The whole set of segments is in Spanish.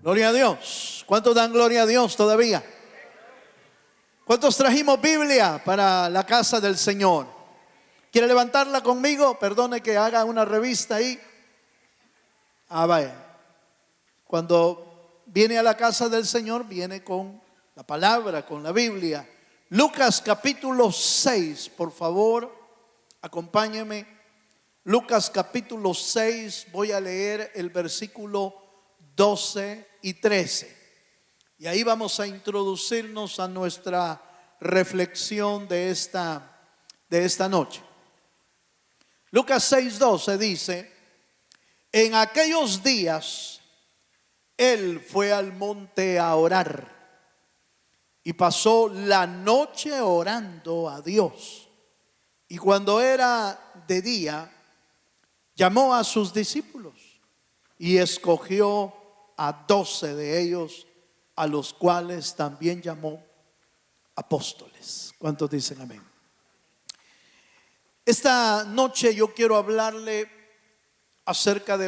Gloria a Dios. ¿Cuántos dan gloria a Dios todavía? ¿Cuántos trajimos Biblia para la casa del Señor? ¿Quiere levantarla conmigo? Perdone que haga una revista ahí. Vaya. Cuando viene a la casa del Señor, viene con la palabra, con la Biblia. Lucas capítulo 6, por favor, acompáñeme. Lucas capítulo 6, voy a leer el versículo 12 y 13. Y ahí vamos a introducirnos a nuestra reflexión de esta noche. Lucas 6:12 dice: en aquellos días él fue al monte a orar y pasó la noche orando a Dios. Y cuando era de día, llamó a sus discípulos y escogió a 12 de ellos, a los cuales también llamó apóstoles. ¿Cuántos dicen amén? Esta noche yo quiero hablarle acerca de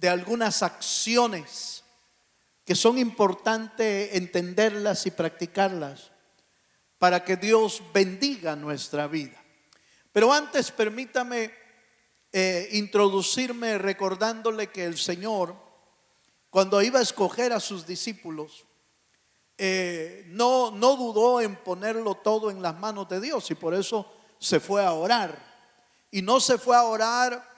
algunas acciones que son importantes entenderlas y practicarlas para que Dios bendiga nuestra vida. Pero antes permítame introducirme recordándole que el Señor, cuando iba a escoger a sus discípulos, no dudó en ponerlo todo en las manos de Dios, y por eso se fue a orar. Y no se fue a orar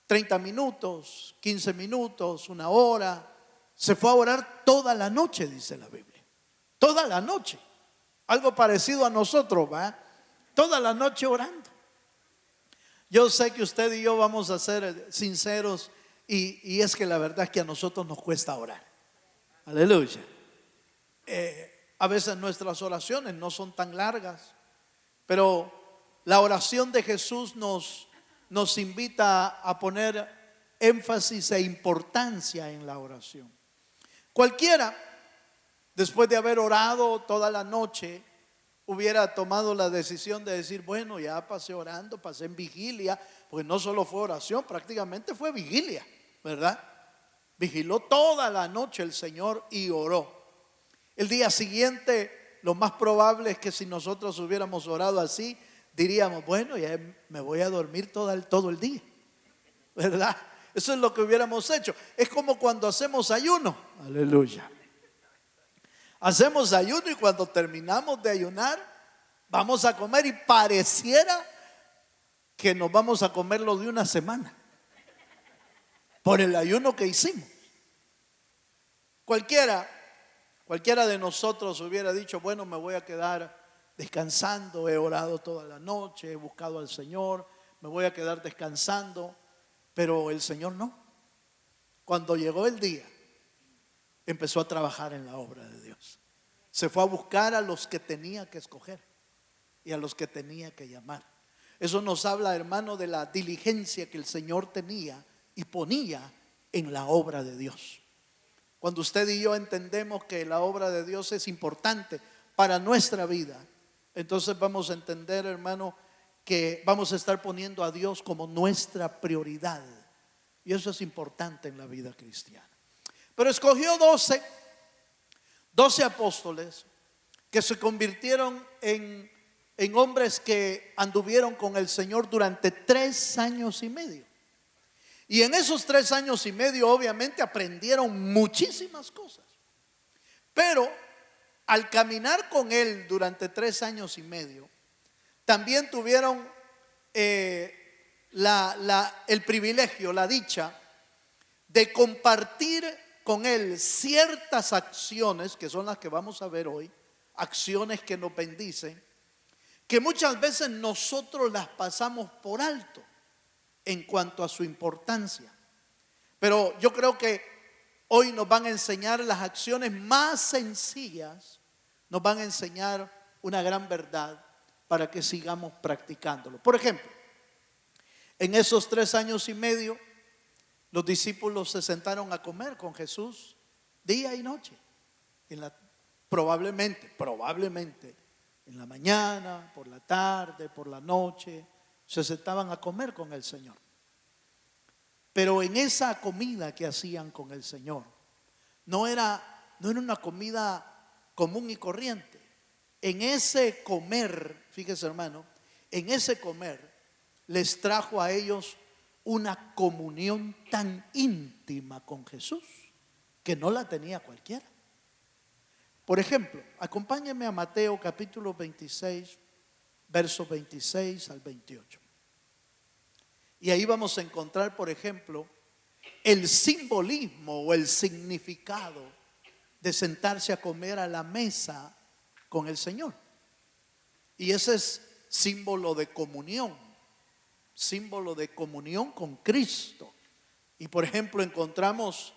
30 minutos, 15 minutos, una hora. Se fue a orar toda la noche, dice la Biblia. Toda la noche. Algo parecido a nosotros, ¿va? Toda la noche orando. Yo sé que usted y yo vamos a ser sinceros, y es que la verdad es que a nosotros nos cuesta orar. Aleluya. A veces nuestras oraciones no son tan largas, pero la oración de Jesús nos invita a poner énfasis e importancia en la oración. Cualquiera, después de haber orado toda la noche, hubiera tomado la decisión de decir: bueno, ya pasé orando, pasé en vigilia, porque no solo fue oración, prácticamente fue vigilia, ¿verdad? Vigiló toda la noche el Señor y oró. El día siguiente, lo más probable es que si nosotros hubiéramos orado así, diríamos: bueno, ya me voy a dormir todo el día, ¿verdad? Eso es lo que hubiéramos hecho. Es como cuando hacemos ayuno. Aleluya. Hacemos ayuno y cuando terminamos de ayunar, vamos a comer, y pareciera que nos vamos a comer lo de una semana por el ayuno que hicimos. Cualquiera de nosotros hubiera dicho: bueno, me voy a quedar descansando, he orado toda la noche, he buscado al Señor, me voy a quedar descansando. Pero el Señor no. Cuando llegó el día, empezó a trabajar en la obra de Dios. Se fue a buscar a los que tenía que escoger y a los que tenía que llamar. Eso nos habla, hermano, de la diligencia que el Señor tenía y ponía en la obra de Dios. Cuando usted y yo entendemos que la obra de Dios es importante para nuestra vida, entonces vamos a entender, hermano, que vamos a estar poniendo a Dios como nuestra prioridad. Y eso es importante en la vida cristiana. Pero escogió 12 apóstoles que se convirtieron en hombres que anduvieron con el Señor durante 3 años y medio. Y en esos 3 años y medio obviamente aprendieron muchísimas cosas. Pero al caminar con Él durante 3 años y medio, también tuvieron el privilegio, la dicha de compartir con Él ciertas acciones, que son las que vamos a ver hoy, acciones que nos bendicen, que muchas veces nosotros las pasamos por alto en cuanto a su importancia. Pero yo creo que hoy nos van a enseñar las acciones más sencillas, nos van a enseñar una gran verdad para que sigamos practicándolo. Por ejemplo, en esos 3 años y medio, los discípulos se sentaron a comer con Jesús día y noche. Probablemente, en la mañana, por la tarde, por la noche, se sentaban a comer con el Señor. Pero en esa comida que hacían con el Señor, no era una comida común y corriente. En ese comer, fíjese hermano, en ese comer les trajo a ellos una comunión tan íntima con Jesús que no la tenía cualquiera. Por ejemplo, acompáñenme a Mateo capítulo 26, versos 26 al 28. Y ahí vamos a encontrar, por ejemplo, el simbolismo o el significado de sentarse a comer a la mesa con el Señor. Y ese es símbolo de comunión con Cristo. Y por ejemplo encontramos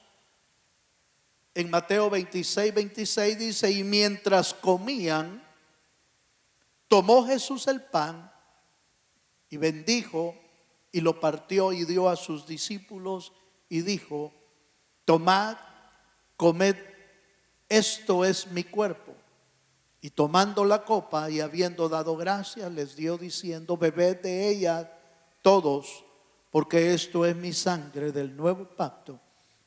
en Mateo 26, 26 dice: y mientras comían, tomó Jesús el pan y bendijo y lo partió y dio a sus discípulos y dijo: tomad, comed, esto es mi cuerpo. Y tomando la copa y habiendo dado gracias, les dio diciendo: bebed de ella todos, porque esto es mi sangre del nuevo pacto,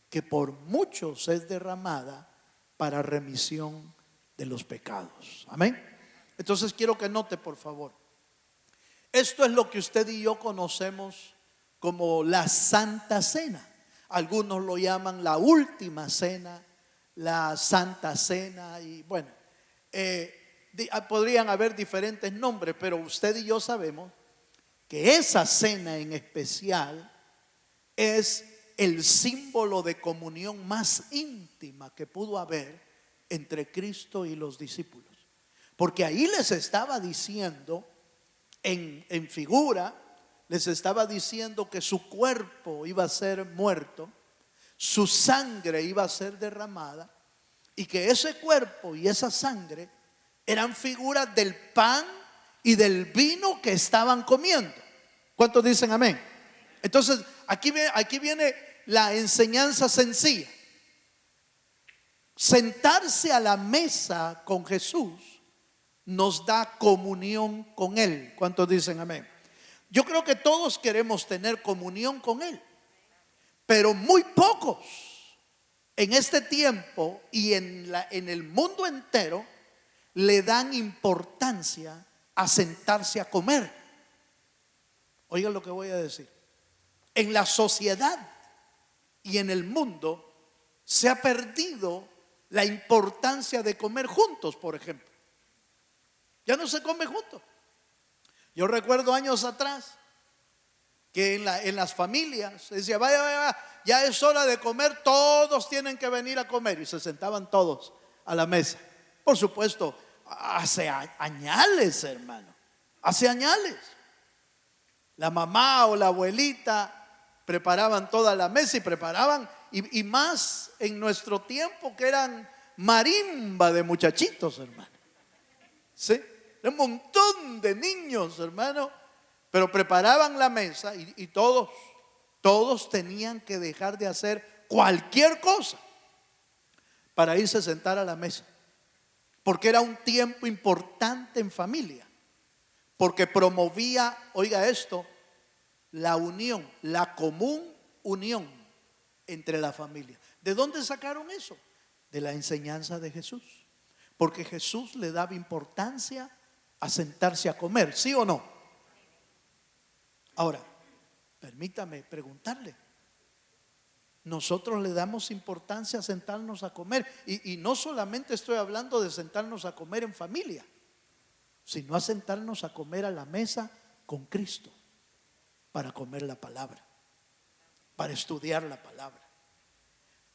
que por muchos es derramada para remisión de los pecados. Amén. Entonces quiero que note, por favor, esto es lo que usted y yo conocemos como la Santa Cena. Algunos lo llaman la última cena, la Santa Cena, y bueno, podrían haber diferentes nombres, pero usted y yo sabemos que esa cena en especial es el símbolo de comunión más íntima que pudo haber entre Cristo y los discípulos. Porque ahí les estaba diciendo, en figura, les estaba diciendo que su cuerpo iba a ser muerto, su sangre iba a ser derramada, y que ese cuerpo y esa sangre eran figuras del pan y del vino que estaban comiendo. ¿Cuántos dicen amén? Entonces aquí viene la enseñanza sencilla. Sentarse a la mesa con Jesús nos da comunión con Él. ¿Cuántos dicen amén? Yo creo que todos queremos tener comunión con Él, pero muy pocos en este tiempo y en el mundo entero le dan importancia a sentarse a comer. Oigan lo que voy a decir. En la sociedad y en el mundo se ha perdido la importancia de comer juntos, por ejemplo. Ya no se come juntos. Yo recuerdo años atrás que en las familias decía: vaya, ya es hora de comer, todos tienen que venir a comer. Y se sentaban todos a la mesa. Por supuesto, hace añales, hermano, hace añales. La mamá o la abuelita preparaban toda la mesa y preparaban, y más en nuestro tiempo, que eran marimba de muchachitos, hermano. ¿Sí? Un montón de niños, hermano, pero preparaban la mesa y todos tenían que dejar de hacer cualquier cosa para irse a sentar a la mesa, porque era un tiempo importante en familia, porque promovía, oiga esto, la unión, la común unión entre la familia. ¿De dónde sacaron eso? De la enseñanza de Jesús, porque Jesús le daba importancia a sentarse a comer, ¿sí o no? Ahora, permítame preguntarle, nosotros le damos importancia a sentarnos a comer, y no solamente estoy hablando de sentarnos a comer en familia, sino a sentarnos a comer a la mesa con Cristo, para comer la palabra, para estudiar la palabra.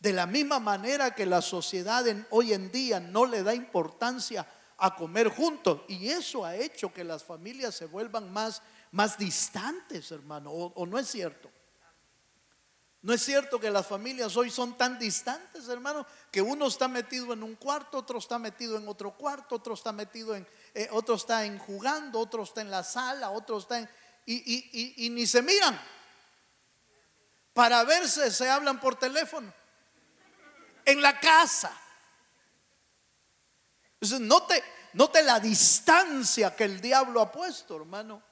De la misma manera que la sociedad hoy en día no le da importancia a comer juntos, y eso ha hecho que las familias se vuelvan más distantes, hermano, o no es cierto. No es cierto que las familias hoy son tan distantes, hermano, que uno está metido en un cuarto, otro está metido en otro cuarto, otro está metido otro está jugando, otro está en la sala, otro está y ni se miran. Para verse se hablan por teléfono en la casa. Entonces note la distancia que el diablo ha puesto, hermano,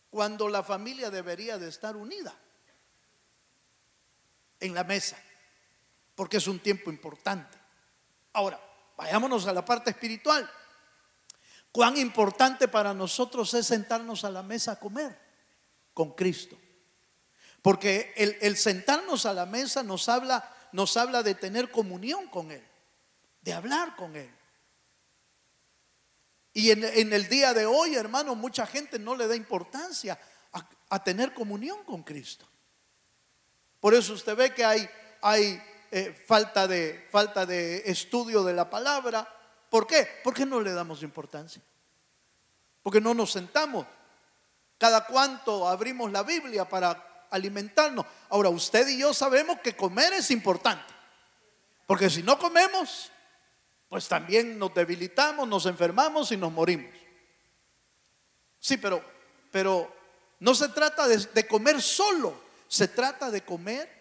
cuando la familia debería de estar unida en la mesa. porque es un tiempo importante. Ahora, vayámonos a la parte espiritual. Cuán importante para nosotros es sentarnos a la mesa a comer con Cristo. Porque el sentarnos a la mesa nos habla de tener comunión con Él, de hablar con Él. Y en el día de hoy, hermano, mucha gente no le da importancia a tener comunión con Cristo. Por eso usted ve que hay falta de estudio de la palabra. ¿Por qué? Porque no le damos importancia. Porque no nos sentamos. Cada cuánto abrimos la Biblia para alimentarnos. Ahora, usted y yo sabemos que comer es importante. Porque si no comemos, pues también nos debilitamos, nos enfermamos y nos morimos. Sí, pero no se trata de comer solo. Se trata de comer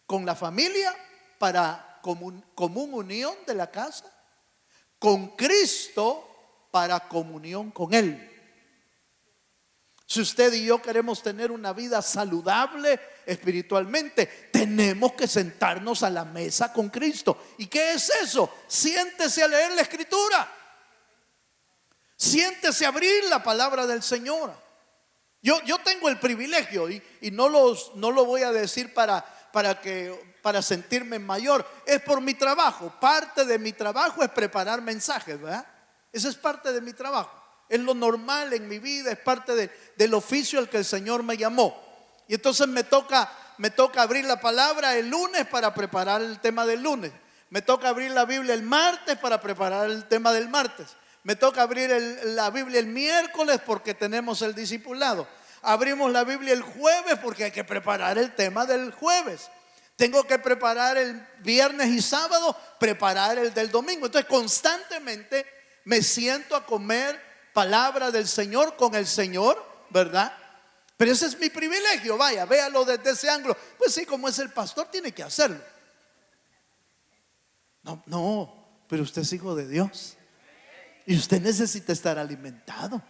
con la familia para común unión de la casa, con Cristo para comunión con Él. Si usted y yo queremos tener una vida saludable espiritualmente, tenemos que sentarnos a la mesa con Cristo. ¿Y qué es eso? Siéntese a leer la Escritura. Siéntese a abrir la palabra del Señor. Yo tengo el privilegio y no lo voy a decir para sentirme mayor. Es por mi trabajo. Parte de mi trabajo es preparar mensajes, ¿verdad? Esa es parte de mi trabajo. Es lo normal en mi vida, es parte del oficio al que el Señor me llamó. Y entonces me toca abrir la palabra el lunes para preparar el tema del lunes. Me toca abrir la Biblia el martes para preparar el tema del martes. Me toca abrir la Biblia el miércoles porque tenemos el discipulado. Abrimos la Biblia el jueves porque hay que preparar el tema del jueves. Tengo que preparar el viernes y sábado, preparar el del domingo. Entonces constantemente me siento a comer palabra del Señor con el Señor, ¿verdad? Pero ese es mi privilegio, vaya, véalo desde ese ángulo. Pues sí, como es el pastor, tiene que hacerlo. No, pero usted es hijo de Dios y usted necesita estar alimentado.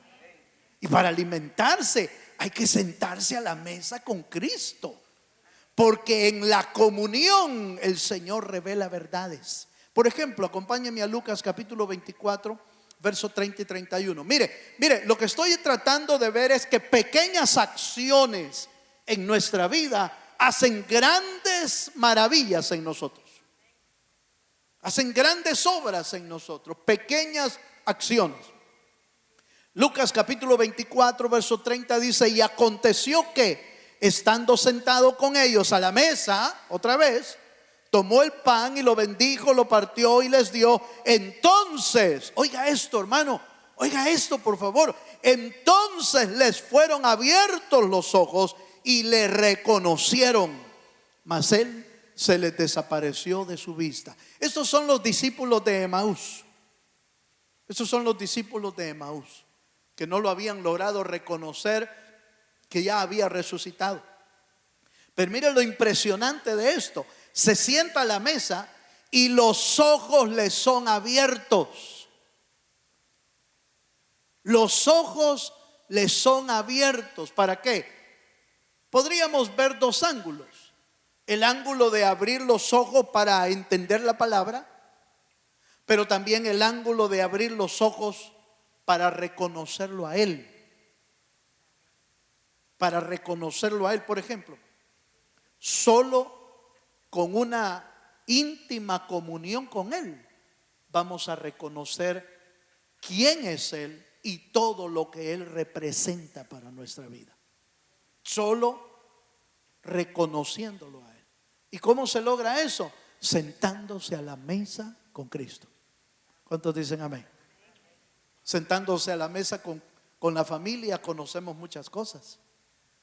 Y para alimentarse hay que sentarse a la mesa con Cristo, porque en la comunión el Señor revela verdades. Por ejemplo, acompáñenme a Lucas capítulo 24, verso 30 y 31. Mire, lo que estoy tratando de ver es que pequeñas acciones en nuestra vida hacen grandes maravillas en nosotros. Hacen grandes obras en nosotros, pequeñas acciones. Lucas capítulo 24, verso 30 dice: y aconteció que, estando sentado con ellos a la mesa, otra vez, tomó el pan y lo bendijo, lo partió y les dio. Entonces, oiga esto, hermano, oiga esto, por favor. Entonces les fueron abiertos los ojos y le reconocieron, mas él se les desapareció de su vista. Estos son los discípulos de Emaús. Estos son los discípulos de Emaús, que no lo habían logrado reconocer que ya había resucitado. Pero mire lo impresionante de esto. Se sienta a la mesa y los ojos le son abiertos. Los ojos le son abiertos. ¿Para qué? Podríamos ver dos ángulos. El ángulo de abrir los ojos para entender la palabra, pero también el ángulo de abrir los ojos para reconocerlo a Él. Para reconocerlo a Él, por ejemplo, solo con una íntima comunión con Él vamos a reconocer quién es Él y todo lo que Él representa para nuestra vida. Solo reconociéndolo a Él. ¿Y cómo se logra eso? Sentándose a la mesa con Cristo. ¿Cuántos dicen amén? Sentándose a la mesa con la familia conocemos muchas cosas.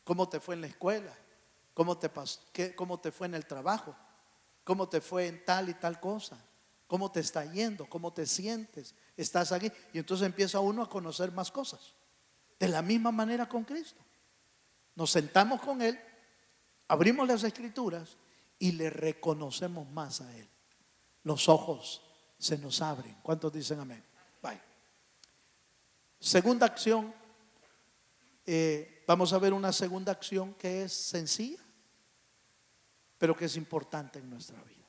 ¿Cómo te fue en la escuela? ¿Cómo te fue en el trabajo? ¿Cómo te fue en tal y tal cosa? ¿Cómo te está yendo? ¿Cómo te sientes? ¿Estás aquí? Y entonces empieza uno a conocer más cosas. De la misma manera con Cristo. Nos sentamos con Él, abrimos las Escrituras y le reconocemos más a Él. Los ojos se nos abren. ¿Cuántos dicen amén? Bye. Segunda acción. Vamos a ver una segunda acción que es sencilla, pero que es importante en nuestra vida.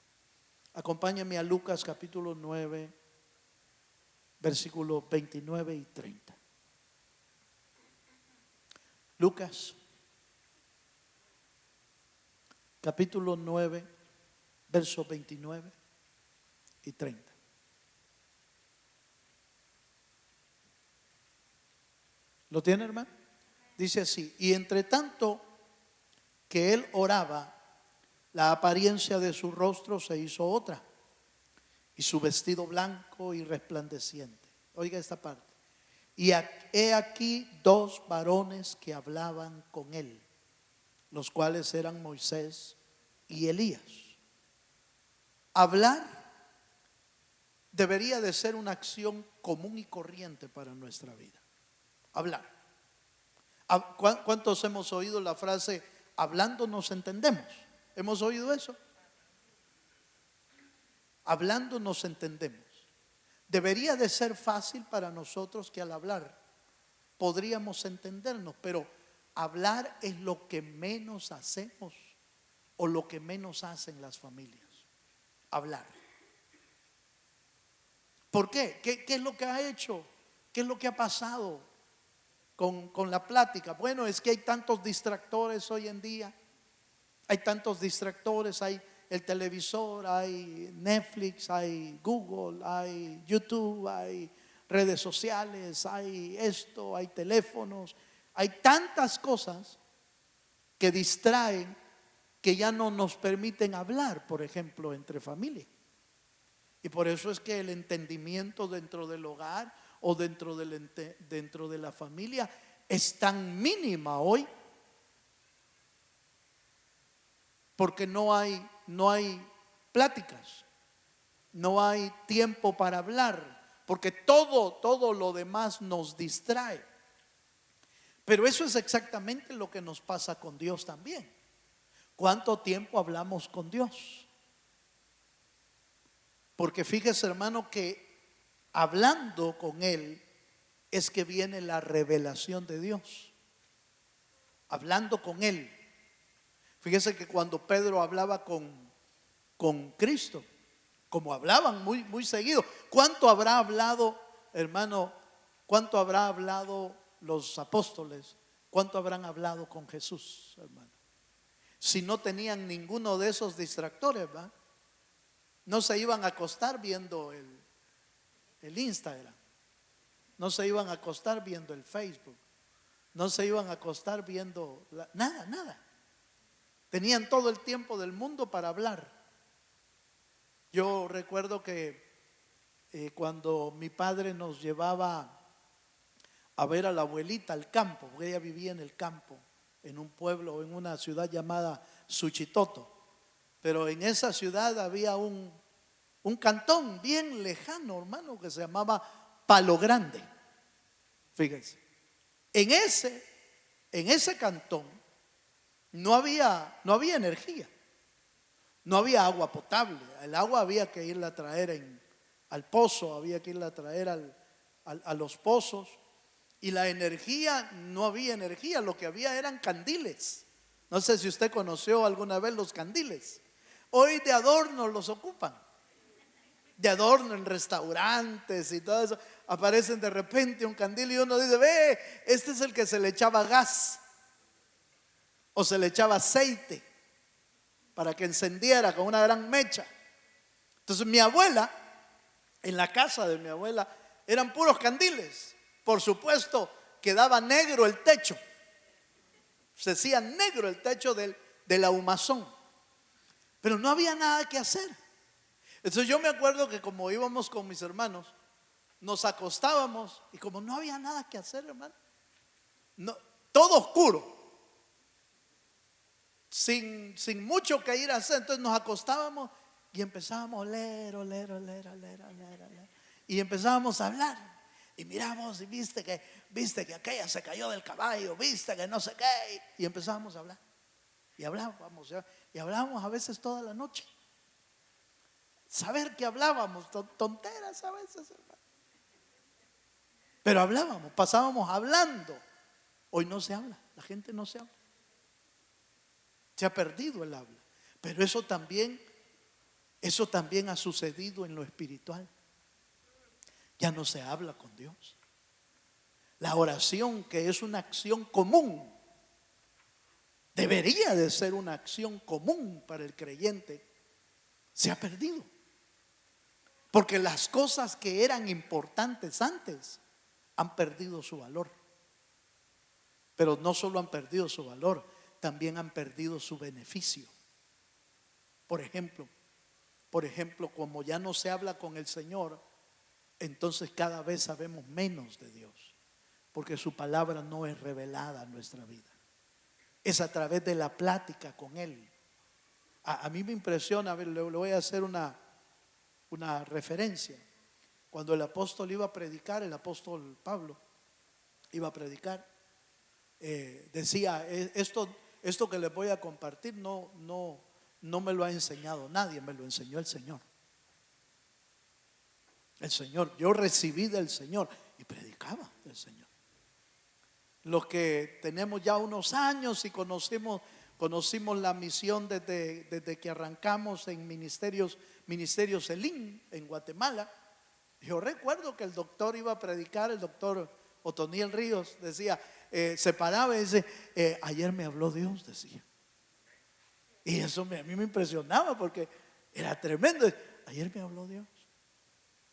Acompáñame a Lucas capítulo 9, versículos 29 y 30. Lucas capítulo 9, versos 29 y 30. ¿Lo tiene, hermano? Dice así: y entre tanto que él oraba, la apariencia de su rostro se hizo otra, y su vestido blanco y resplandeciente. Oiga esta parte. Y he aquí dos varones que hablaban con él, los cuales eran Moisés y Elías. Hablar debería de ser una acción común y corriente para nuestra vida. Hablar. ¿Cuántos hemos oído la frase hablando nos entendemos? ¿Hemos oído eso? Hablando nos entendemos. Debería de ser fácil para nosotros que al hablar podríamos entendernos, pero hablar es lo que menos hacemos o lo que menos hacen las familias. Hablar. ¿Por qué? ¿Qué es lo que ha hecho? ¿Qué es lo que ha pasado con la plática? Bueno, es que hay tantos distractores hoy en día. Hay tantos distractores, hay el televisor, hay Netflix, hay Google, hay YouTube, hay redes sociales, hay esto, hay teléfonos, hay tantas cosas que distraen, que ya no nos permiten hablar, por ejemplo, entre familia. Y por eso es que el entendimiento dentro del hogar o dentro de la familia es tan mínima hoy, porque no hay pláticas, no hay tiempo para hablar, porque todo lo demás nos distrae. Pero eso es exactamente lo que nos pasa con Dios también. ¿Cuánto tiempo hablamos con Dios? Porque fíjese, hermano, que hablando con Él es que viene la revelación de Dios. Hablando con Él. Fíjese que cuando Pedro hablaba con Cristo, como hablaban muy seguido, ¿cuánto habrá hablado, hermano? ¿Cuánto habrá hablado los apóstoles? ¿Cuánto habrán hablado con Jesús, hermano? Si no tenían ninguno de esos distractores, ¿va? No se iban a acostar viendo el Instagram, no se iban a acostar viendo el Facebook, no se iban a acostar viendo nada. Tenían todo el tiempo del mundo para hablar. Yo recuerdo que cuando mi padre nos llevaba a ver a la abuelita al campo, porque ella vivía en el campo, en un pueblo, en una ciudad llamada Suchitoto, pero en esa ciudad había un cantón bien lejano, hermano, que se llamaba Palo Grande. Fíjense, en ese cantón no había energía, no había agua potable. El agua había que irla a traer al pozo, había que irla a traer a los pozos. Y la energía, no había energía, lo que había eran candiles. No sé si usted conoció alguna vez los candiles. Hoy de adorno los ocupan, de adorno en restaurantes y todo eso. Aparecen de repente un candil y uno dice: ve, este es el que se le echaba gas o se le echaba aceite para que encendiera con una gran mecha. Entonces mi abuela, en la casa de mi abuela, eran puros candiles. Por supuesto, quedaba negro el techo, se hacía negro el techo de la humazón, pero no había nada que hacer. Entonces yo me acuerdo que como íbamos con mis hermanos, nos acostábamos y como no había nada que hacer, hermano, no, todo oscuro, sin mucho que ir a hacer, entonces nos acostábamos y empezábamos a leer, y empezábamos a hablar. Y miramos y viste que aquella se cayó del caballo, viste que no sé qué. Y empezábamos a hablar. Y hablábamos a veces toda la noche. Saber que hablábamos, tonteras a veces, hermano. Pero hablábamos, pasábamos hablando. Hoy no se habla, la gente no se habla. Se ha perdido el habla. Pero eso también Eso también ha sucedido en lo espiritual. Ya no se habla con Dios. La oración, que es una acción común, debería de ser una acción común para el creyente, se ha perdido. Porque las cosas que eran importantes antes han perdido su valor. Pero no solo han perdido su valor, también han perdido su beneficio. Por ejemplo, como ya no se habla con el Señor, entonces cada vez sabemos menos de Dios, porque su palabra no es revelada a nuestra vida. Es a través de la plática con Él. A mí me impresiona, a ver, le voy a hacer una referencia. Cuando el apóstol iba a predicar, el apóstol Pablo iba a predicar, decía, esto que les voy a compartir no me lo ha enseñado nadie, me lo enseñó el Señor. El Señor, yo recibí del Señor y predicaba del Señor. Los que tenemos ya unos años y conocimos la misión desde que arrancamos en Ministerios Elim en Guatemala. Yo recuerdo que el doctor iba a predicar, el doctor Otoniel Ríos decía, se paraba y dice, ayer me habló Dios, decía. Y eso a mí me impresionaba porque era tremendo. Ayer me habló Dios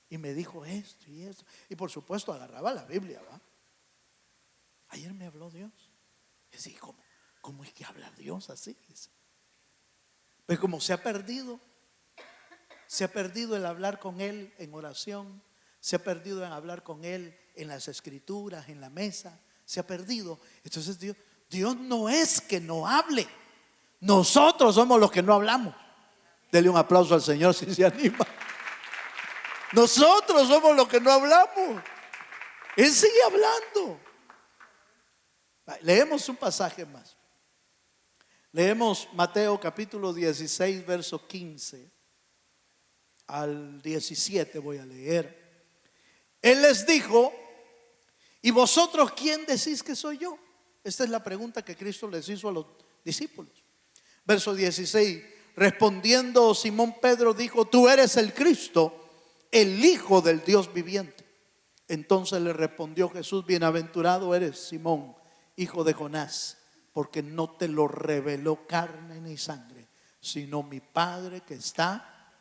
y me dijo esto y esto. Y por supuesto agarraba la Biblia, ¿va? Ayer me habló Dios. Y decía, ¿cómo es que habla Dios así? Pues como se ha perdido el hablar con Él en oración, se ha perdido en hablar con Él en las escrituras, en la mesa, se ha perdido. Entonces Dios no es que no hable, nosotros somos los que no hablamos. Dele un aplauso al Señor si se anima. Nosotros somos los que no hablamos. Él sigue hablando. Leemos un pasaje más. Leemos Mateo capítulo 16, verso 15 al 17 voy a leer. Él les dijo, ¿y vosotros quién decís que soy yo? Esta es la pregunta que Cristo les hizo a los discípulos. Verso 16, respondiendo Simón Pedro dijo, tú eres el Cristo, el Hijo del Dios viviente. Entonces le respondió Jesús, bienaventurado eres Simón, hijo de Jonás, porque no te lo reveló carne ni sangre, sino mi Padre que está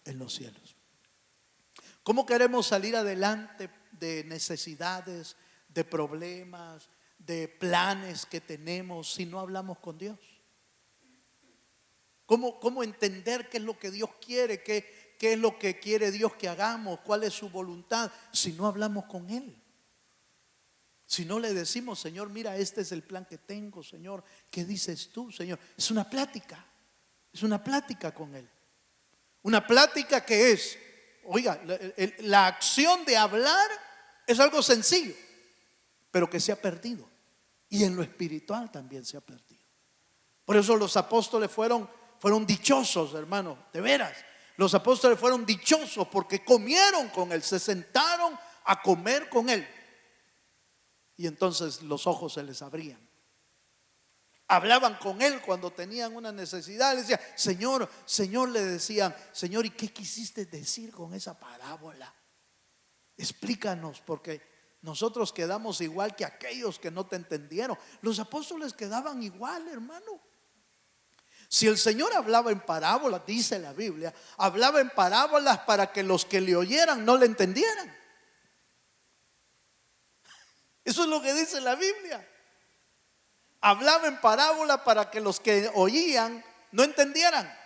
en los cielos. ¿Cómo queremos salir adelante de necesidades, de problemas, de planes que tenemos si no hablamos con Dios? ¿Cómo entender qué es lo que Dios quiere, qué es lo que quiere Dios que hagamos, cuál es su voluntad, si no hablamos con Él? Si no le decimos, Señor, mira, este es el plan que tengo, Señor, ¿qué dices tú, Señor? Es una plática con Él. Una plática que es, oiga, la acción de hablar es algo sencillo, pero que se ha perdido. Y en lo espiritual también se ha perdido. Por eso los apóstoles fueron dichosos, hermano, de veras. Los apóstoles fueron dichosos porque comieron con Él, se sentaron a comer con Él. Y entonces los ojos se les abrían. Hablaban con Él cuando tenían una necesidad. Le decían, Señor, le decían, Señor, ¿y qué quisiste decir con esa parábola? Explícanos, porque nosotros quedamos igual que aquellos que no te entendieron. Los apóstoles quedaban igual, hermano. Si el Señor hablaba en parábolas, dice la Biblia, hablaba en parábolas para que los que le oyeran no le entendieran. Eso es lo que dice la Biblia. Hablaba en parábola para que los que oían no entendieran.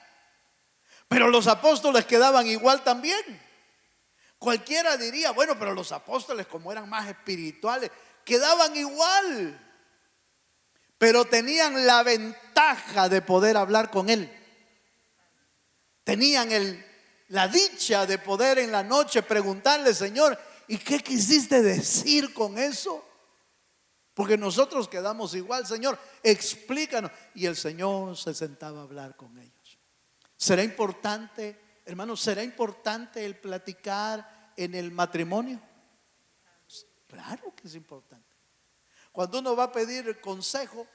Pero los apóstoles quedaban igual también. Cualquiera diría, bueno, pero los apóstoles, como eran más espirituales, quedaban igual. Pero tenían la ventaja de poder hablar con Él. Tenían la dicha de poder en la noche preguntarle, Señor, ¿y qué quisiste decir con eso? Porque nosotros quedamos igual, Señor, explícanos. Y el Señor se sentaba a hablar con ellos. ¿Será importante, hermanos, será importante el platicar en el matrimonio? Claro que es importante. Cuando uno va a pedir consejo,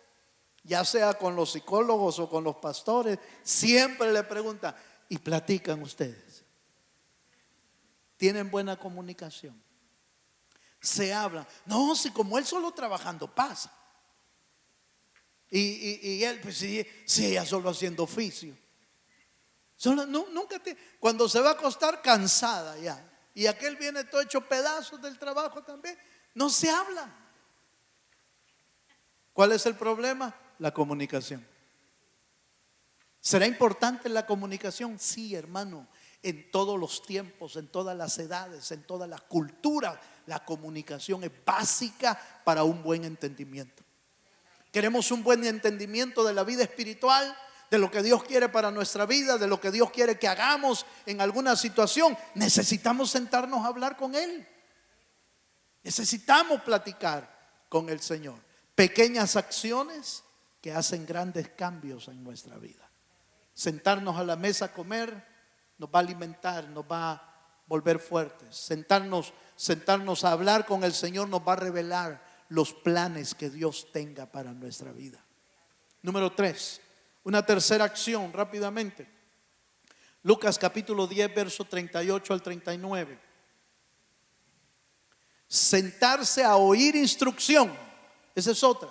ya sea con los psicólogos o con los pastores, siempre le pregunta, y platican ustedes. Tienen buena comunicación. Se hablan. No, si como él solo trabajando pasa. Y él, pues sí, ella solo haciendo oficio. Cuando se va a acostar cansada ya. Y aquel viene todo hecho pedazos del trabajo también. No se hablan. ¿Cuál es el problema? La comunicación. ¿Será importante la comunicación? Sí, hermano. En todos los tiempos, en todas las edades, en todas las culturas, la comunicación es básica para un buen entendimiento. Queremos un buen entendimiento de la vida espiritual, de lo que Dios quiere para nuestra vida, de lo que Dios quiere que hagamos en alguna situación. Necesitamos sentarnos a hablar con Él. Necesitamos platicar con el Señor. Pequeñas acciones que hacen grandes cambios en nuestra vida. Sentarnos a la mesa a comer nos va a alimentar, nos va a volver fuertes. Sentarnos a hablar con el Señor nos va a revelar los planes que Dios tenga para nuestra vida. Número 3, una tercera acción rápidamente. Lucas capítulo 10, verso 38 al 39. Sentarse a oír instrucción. Esa es otra.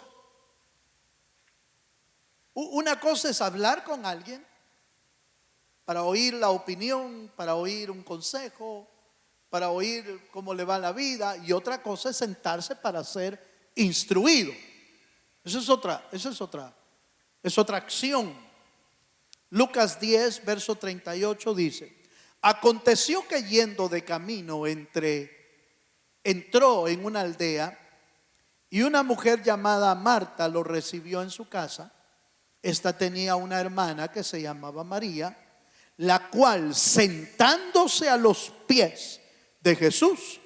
Una cosa es hablar con alguien para oír la opinión, para oír un consejo, para oír cómo le va la vida, y otra cosa es sentarse para ser instruido. Esa es otra acción. Lucas 10, verso 38 dice: aconteció que yendo de camino entró en una aldea, y una mujer llamada Marta lo recibió en su casa. Esta tenía una hermana que se llamaba María, la cual, sentándose a los pies de Jesús,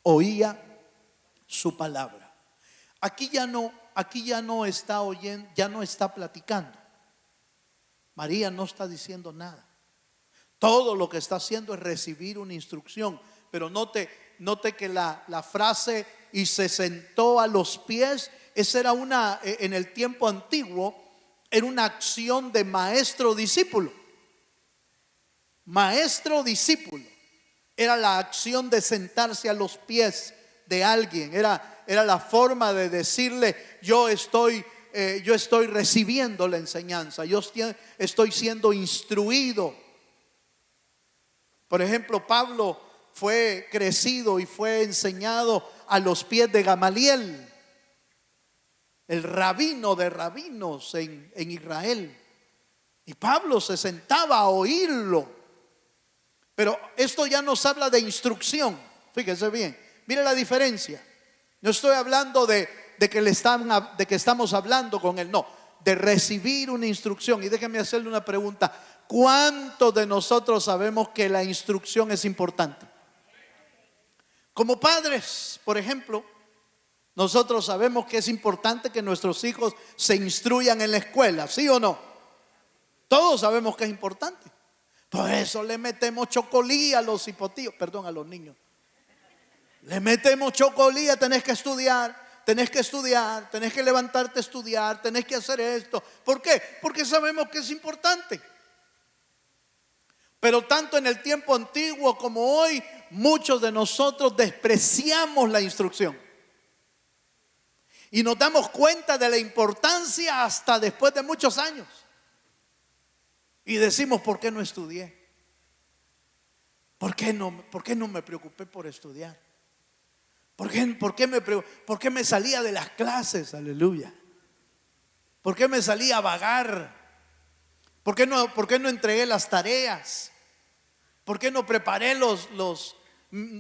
oía su palabra. Aquí ya no está oyendo, ya no está platicando. María no está diciendo nada. Todo lo que está haciendo es recibir una instrucción. Pero note que la frase "y se sentó a los pies", esa era en el tiempo antiguo, era una acción de maestro-discípulo. Maestro-discípulo era la acción de sentarse a los pies de alguien. Era la forma de decirle: yo estoy recibiendo la enseñanza, yo estoy siendo instruido. Por ejemplo, Pablo fue crecido y fue enseñado a los pies de Gamaliel, el rabino de rabinos en Israel. Y Pablo se sentaba a oírlo. Pero esto ya nos habla de instrucción. Fíjese bien, mire la diferencia. No estoy hablando de que estamos hablando con él, no, de recibir una instrucción. Y déjeme hacerle una pregunta: ¿cuántos de nosotros sabemos que la instrucción es importante? Como padres, por ejemplo, nosotros sabemos que es importante que nuestros hijos se instruyan en la escuela, ¿sí o no? Todos sabemos que es importante. Por eso le metemos chocolí a los hipotíos, perdón, a los niños. Le metemos chocolía: tenés que estudiar, tenés que levantarte a estudiar, tenés que hacer esto. ¿Por qué? Porque sabemos que es importante. Pero tanto en el tiempo antiguo como hoy, muchos de nosotros despreciamos la instrucción. Y nos damos cuenta de la importancia hasta después de muchos años. Y decimos: ¿por qué no estudié? ¿Por qué no me preocupé por estudiar? ¿Por qué me salía de las clases? Aleluya. ¿Por qué me salía a vagar? ¿Por qué no entregué las tareas? ¿Por qué no preparé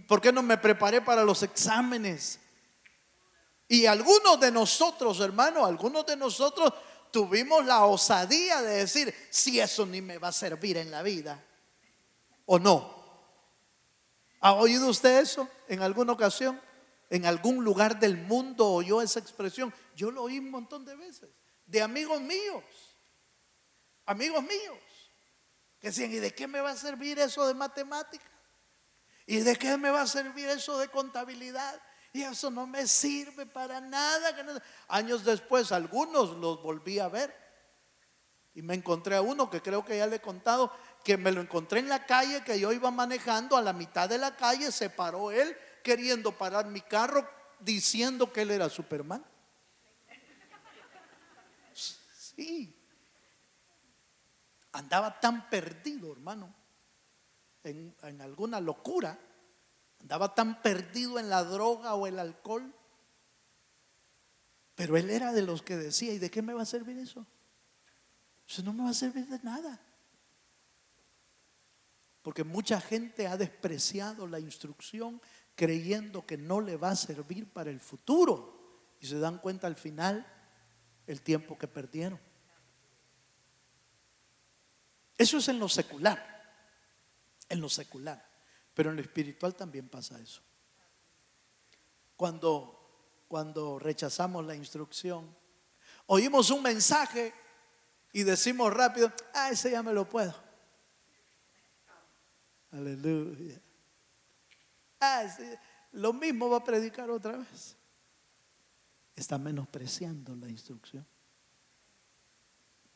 ¿por qué no me preparé para los exámenes? Y algunos de nosotros, hermano, tuvimos la osadía de decir: si eso ni me va a servir en la vida, ¿o no? ¿Ha oído usted eso en alguna ocasión? ¿En algún lugar del mundo oyó esa expresión? Yo lo oí un montón de veces de amigos míos, que decían: ¿y de qué me va a servir eso de matemáticas? ¿Y de qué me va a servir eso de contabilidad? Y eso no me sirve para nada. Años después, algunos los volví a ver Y me encontré a uno que creo que ya le he contado, que me lo encontré en la calle, que yo iba manejando a la mitad de la calle, se paró él queriendo parar mi carro, diciendo que él era Superman. Sí, andaba tan perdido, hermano, en alguna locura, andaba tan perdido en la droga o el alcohol. Pero él era de los que decía: ¿y de qué me va a servir eso? Eso no me va a servir de nada. Porque mucha gente ha despreciado la instrucción creyendo que no le va a servir para el futuro, y se dan cuenta al final el tiempo que perdieron. Eso es en lo secular, pero en lo espiritual también pasa eso. Cuando rechazamos la instrucción, oímos un mensaje y decimos rápido: ese ya me lo puedo. Aleluya. Sí, lo mismo va a predicar otra vez. Está menospreciando la instrucción.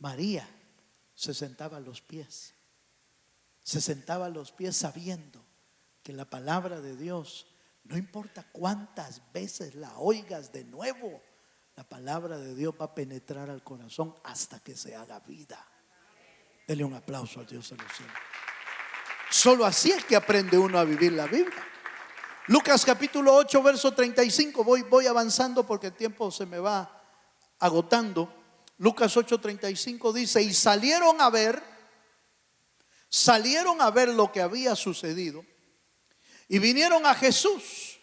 María se sentaba a los pies. Se sentaba a los pies sabiendo que la palabra de Dios, no importa cuántas veces la oigas de nuevo, la palabra de Dios va a penetrar al corazón hasta que se haga vida. Dele un aplauso al Dios de los cielos. Solo así es que aprende uno a vivir la Biblia. Lucas capítulo 8 verso 35. Voy avanzando porque el tiempo se me va agotando. Lucas 8:35 dice: y salieron a ver lo que había sucedido, y vinieron a Jesús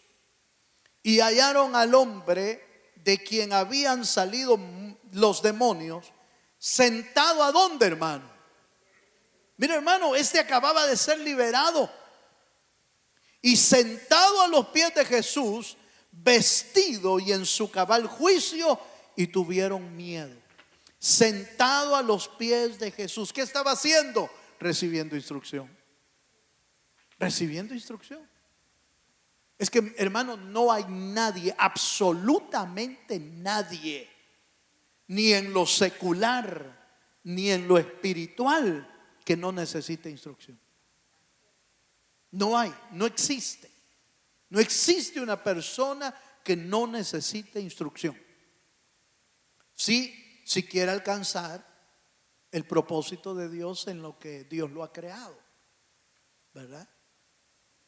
y hallaron al hombre de quien habían salido los demonios, sentado ¿a dónde, hermano? Mira, hermano, este acababa de ser liberado y sentado a los pies de Jesús, vestido y en su cabal juicio, y tuvieron miedo. Sentado a los pies de Jesús. ¿Qué estaba haciendo? Recibiendo instrucción. Recibiendo instrucción. Es que, hermano, no hay nadie, absolutamente nadie, ni en lo secular ni en lo espiritual, que no necesite instrucción. No hay, no existe. No existe una persona que no necesite instrucción. Si quiere alcanzar el propósito de Dios en lo que Dios lo ha creado, ¿verdad?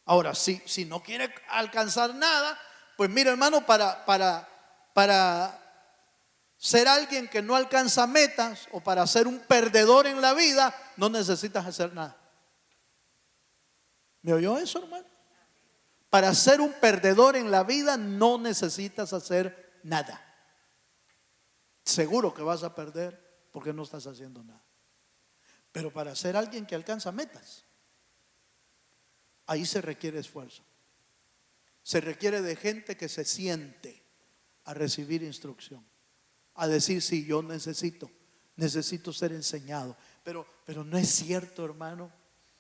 Ahora, si no quiere alcanzar nada, pues mira, hermano, para ser alguien que no alcanza metas, o para ser un perdedor en la vida, no necesitas hacer nada. ¿Me oyó eso, hermano? Para ser un perdedor en la vida no necesitas hacer nada. Seguro que vas a perder porque no estás haciendo nada. Pero para ser alguien que alcanza metas, ahí se requiere esfuerzo. Se requiere de gente que se siente a recibir instrucción, a decir: sí, yo necesito ser enseñado. Pero no es cierto, hermano.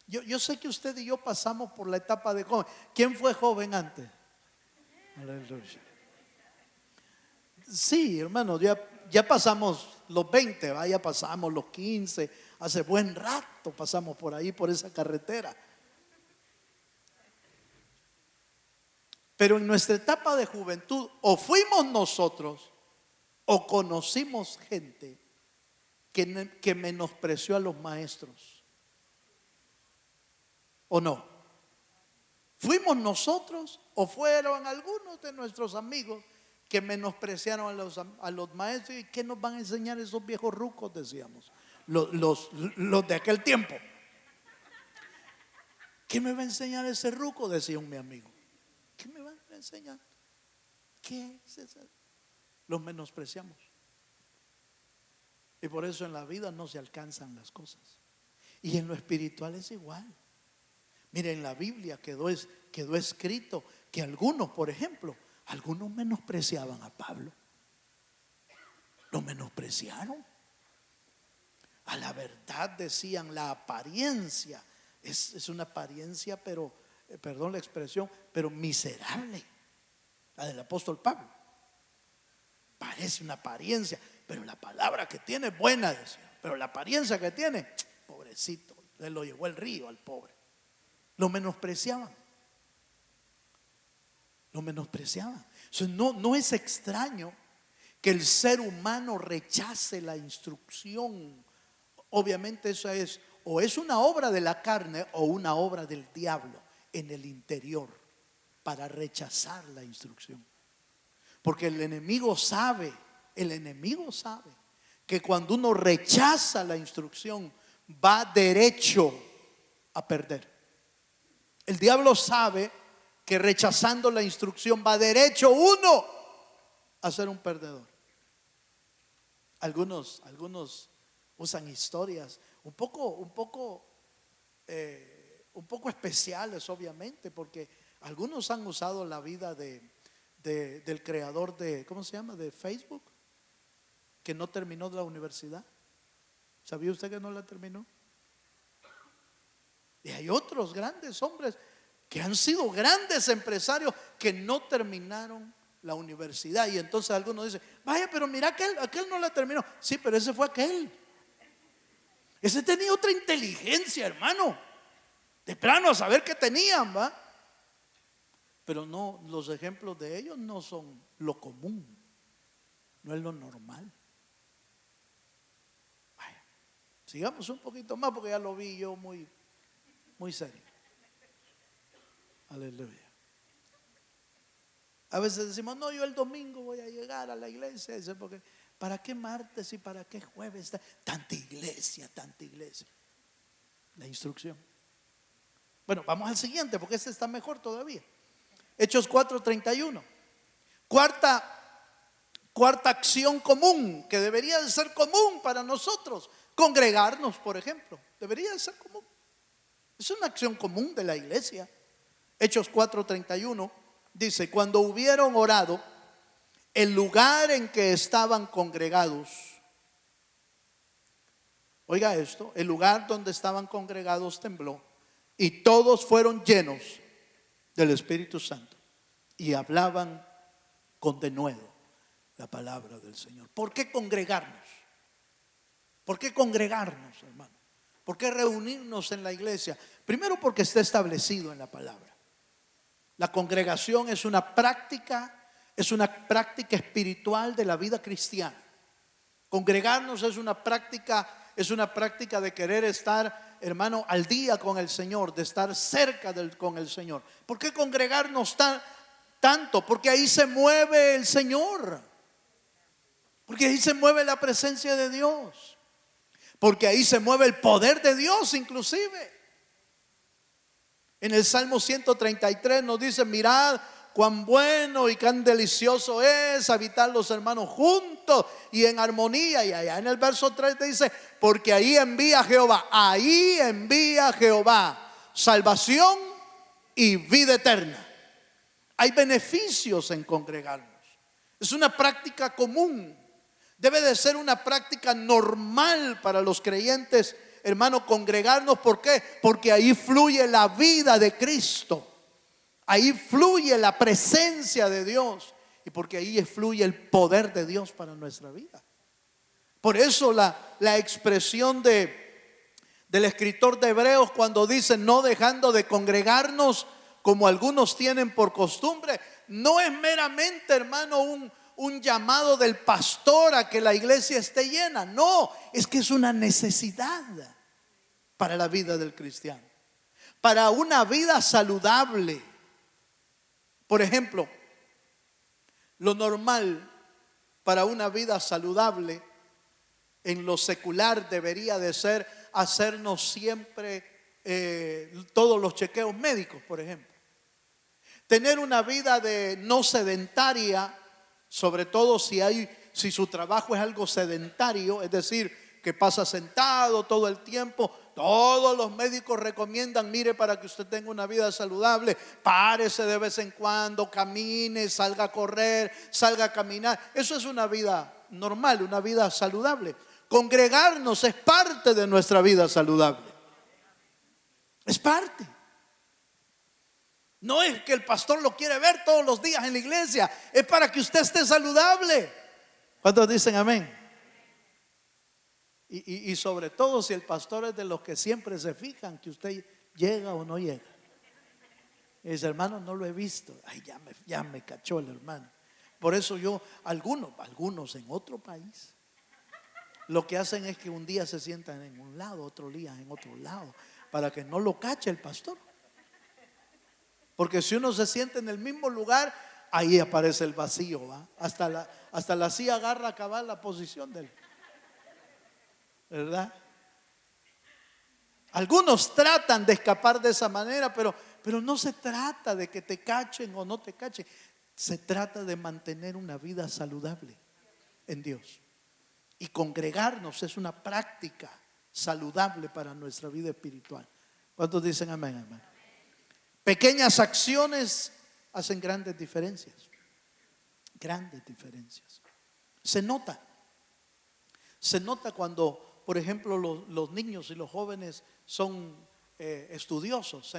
Yo sé que usted y yo pasamos por la etapa de joven. ¿Quién fue joven antes? Aleluya. Sí, hermano, ya pasamos los 20, ya pasamos los 15. Hace buen rato pasamos por ahí, por esa carretera. Pero en nuestra etapa de juventud, o fuimos nosotros, o conocimos gente que menospreció a los maestros. ¿O no? ¿Fuimos nosotros o fueron algunos de nuestros amigos que menospreciaron a los maestros? ¿Y qué nos van a enseñar esos viejos rucos? Decíamos los de aquel tiempo. ¿Qué me va a enseñar ese ruco? Decía mi amigo. ¿Qué me va a enseñar? ¿Qué es eso? Los menospreciamos. Y por eso en la vida no se alcanzan las cosas. Y en lo espiritual es igual. Mire, en la Biblia quedó escrito que algunos, por ejemplo, algunos menospreciaban a Pablo. Lo menospreciaron. A la verdad decían: la apariencia es una apariencia, pero, perdón la expresión, pero miserable. La del apóstol Pablo. Parece una apariencia, pero la palabra que tiene es buena, decía. pero la apariencia que tiene, pobrecito, le lo llevó el río al pobre. Lo menospreciaban. Lo menospreciaban. Entonces, no es extraño que el ser humano rechace la instrucción. Obviamente eso es, o es una obra de la carne o una obra del diablo en el interior para rechazar la instrucción. Porque el enemigo sabe que cuando uno rechaza la instrucción va derecho a perder. El diablo sabe que rechazando la instrucción va derecho uno a ser un perdedor. Algunos usan historias un poco especiales, obviamente, porque algunos han usado la vida del creador de, ¿cómo se llama?, de Facebook, que no terminó la universidad. ¿Sabía usted que no la terminó? Y hay otros grandes hombres que han sido grandes empresarios que no terminaron la universidad. Y entonces algunos dicen, vaya, pero mira, aquel no la terminó. Sí, pero ese fue aquel. Ese tenía otra inteligencia, hermano. De plano, a saber qué tenían, ¿va? Pero no, los ejemplos de ellos no son lo común, no es lo normal. Vaya, sigamos un poquito más porque ya lo vi yo muy serio. Aleluya. A veces decimos, no, yo el domingo voy a llegar a la iglesia. Dice, porque ¿para qué martes y para qué jueves? Tanta iglesia. La instrucción. Bueno, vamos al siguiente porque este está mejor todavía. Hechos 4:31. Cuarta acción común que debería de ser común para nosotros. Congregarnos, por ejemplo. Debería de ser común. Es una acción común de la iglesia. Hechos 4:31 dice, cuando hubieron orado, el lugar en que estaban congregados, oiga esto, el lugar donde estaban congregados tembló y todos fueron llenos del Espíritu Santo y hablaban con denuedo la palabra del Señor. ¿Por qué congregarnos? ¿Por qué congregarnos, hermano? ¿Por qué reunirnos en la iglesia? Primero porque está establecido en la palabra. La congregación es una práctica espiritual de la vida cristiana. Congregarnos es una práctica de querer estar, hermano, al día con el Señor, de estar cerca con el Señor. ¿Por qué congregarnos tanto? Porque ahí se mueve el Señor. Porque ahí se mueve la presencia de Dios. Porque ahí se mueve el poder de Dios inclusive. En el Salmo 133 nos dice, mirad cuán bueno y cuán delicioso es habitar los hermanos juntos y en armonía. Y allá en el verso 3 te dice, porque ahí envía Jehová salvación y vida eterna. Hay beneficios en congregarnos. Es una práctica común. Debe de ser una práctica normal para los creyentes, hermano, congregarnos. ¿Por qué? Porque ahí fluye la vida de Cristo. Ahí fluye la presencia de Dios. Y porque ahí fluye el poder de Dios para nuestra vida. Por eso la expresión del escritor de Hebreos cuando dice no dejando de congregarnos como algunos tienen por costumbre, no es meramente, hermano, un llamado del pastor a que la iglesia esté llena. No, es que es una necesidad para la vida del cristiano, para una vida saludable. Por ejemplo, lo normal para una vida saludable en lo secular debería de ser hacernos siempre todos los chequeos médicos, por ejemplo. Tener una vida no sedentaria, sobre todo si su trabajo es algo sedentario, es decir, que pasa sentado todo el tiempo. Todos los médicos recomiendan, mire, para que usted tenga una vida saludable, párese de vez en cuando, camine, salga a correr, salga a caminar. Eso es una vida normal, una vida saludable. Congregarnos es parte de nuestra vida saludable. Es parte. No es que el pastor lo quiere ver todos los días en la iglesia, es para que usted esté saludable. ¿Cuántos dicen amén? Y sobre todo si el pastor es de los que siempre se fijan que usted llega o no llega. Y dice, hermano, no lo he visto. Ay, ya me cachó el hermano. Por eso algunos en otro país, lo que hacen es que un día se sientan en un lado, otro día en otro lado, para que no lo cache el pastor. Porque si uno se siente en el mismo lugar, ahí aparece el vacío, ¿va? Hasta la silla agarra a acabar la posición de él, ¿verdad? Algunos tratan de escapar de esa manera, pero no se trata de que te cachen o no te cachen. Se trata de mantener una vida saludable en Dios. Y congregarnos es una práctica saludable para nuestra vida espiritual. ¿Cuántos dicen amén, amén? Pequeñas acciones hacen grandes diferencias. Grandes diferencias. Se nota cuando, por ejemplo, los niños y los jóvenes son estudiosos.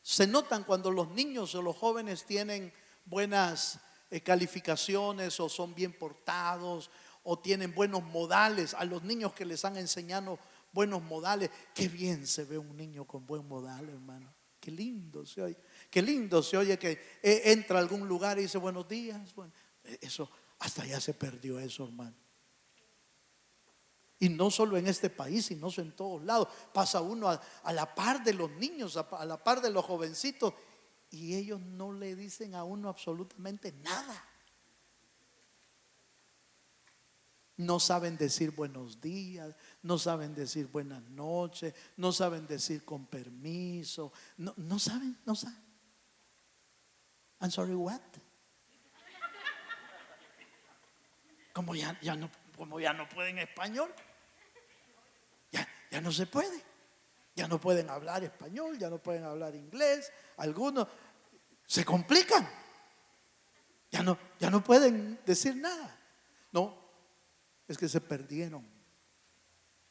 Se notan cuando los niños o los jóvenes tienen buenas calificaciones, o son bien portados, o tienen buenos modales. A los niños que les han enseñado buenos modales, qué bien se ve un niño con buen modal, hermano. Qué lindo se oye. Qué lindo se oye que entra a algún lugar y dice buenos días. Bueno, eso, hasta ya se perdió eso, hermano. Y no solo en este país, sino en todos lados. Pasa uno a la par de los niños, a la par de los jovencitos, y ellos no le dicen a uno absolutamente nada. No saben decir buenos días, no saben decir buenas noches, no saben decir con permiso, no saben. I'm sorry, what? Como ya no pueden español, ya no se puede. Ya no pueden hablar español, ya no pueden hablar inglés. Algunos se complican. Ya no pueden decir nada. No, es que se perdieron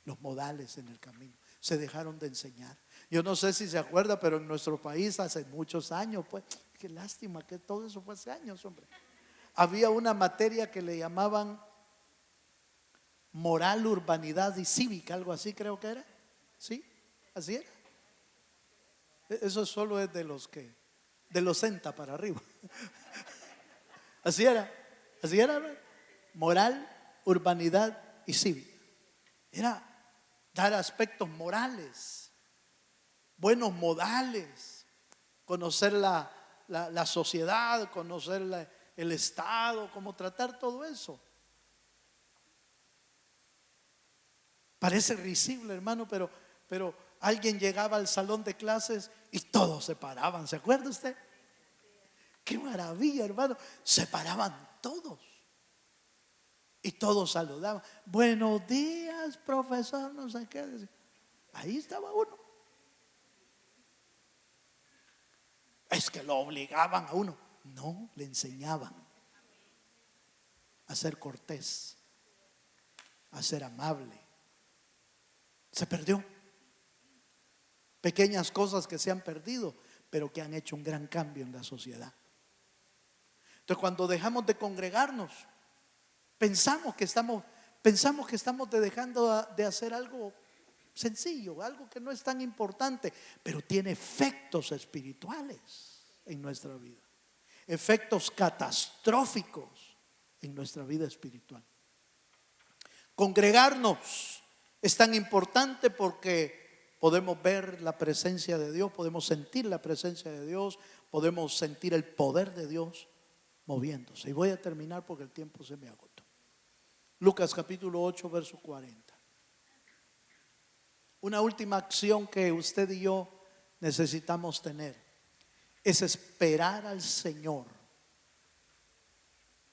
los modales en el camino. Se dejaron de enseñar. Yo no sé si se acuerda, pero en nuestro país hace muchos años, pues, qué lástima que todo eso fue hace años, hombre. Había una materia que le llamaban moral, urbanidad y cívica, algo así creo que era. ¿Sí? ¿Así era? Eso solo es de los 60 para arriba. Así era, ¿no? Moral, urbanidad y cívica. Era dar aspectos morales, buenos modales, conocer la sociedad, conocer el Estado, cómo tratar todo eso. Parece risible, hermano, pero alguien llegaba al salón de clases y todos se paraban. ¿Se acuerda usted? Qué maravilla, hermano. Se paraban todos y todos saludaban. Buenos días, profesor, no sé qué. Ahí estaba uno. Es que lo obligaban a uno. No, le enseñaban a ser cortés, a ser amable. Se perdió. Pequeñas cosas que se han perdido, pero que han hecho un gran cambio en la sociedad. Entonces, cuando dejamos de congregarnos, pensamos que estamos dejando de hacer algo sencillo, algo que no es tan importante, pero tiene efectos espirituales en nuestra vida, efectos catastróficos en nuestra vida espiritual. Congregarnos es tan importante porque podemos ver la presencia de Dios, podemos sentir la presencia de Dios, podemos sentir el poder de Dios moviéndose. Y voy a terminar porque el tiempo se me agotó. Lucas capítulo 8, verso 40. Una última acción que usted y yo necesitamos tener es esperar al Señor.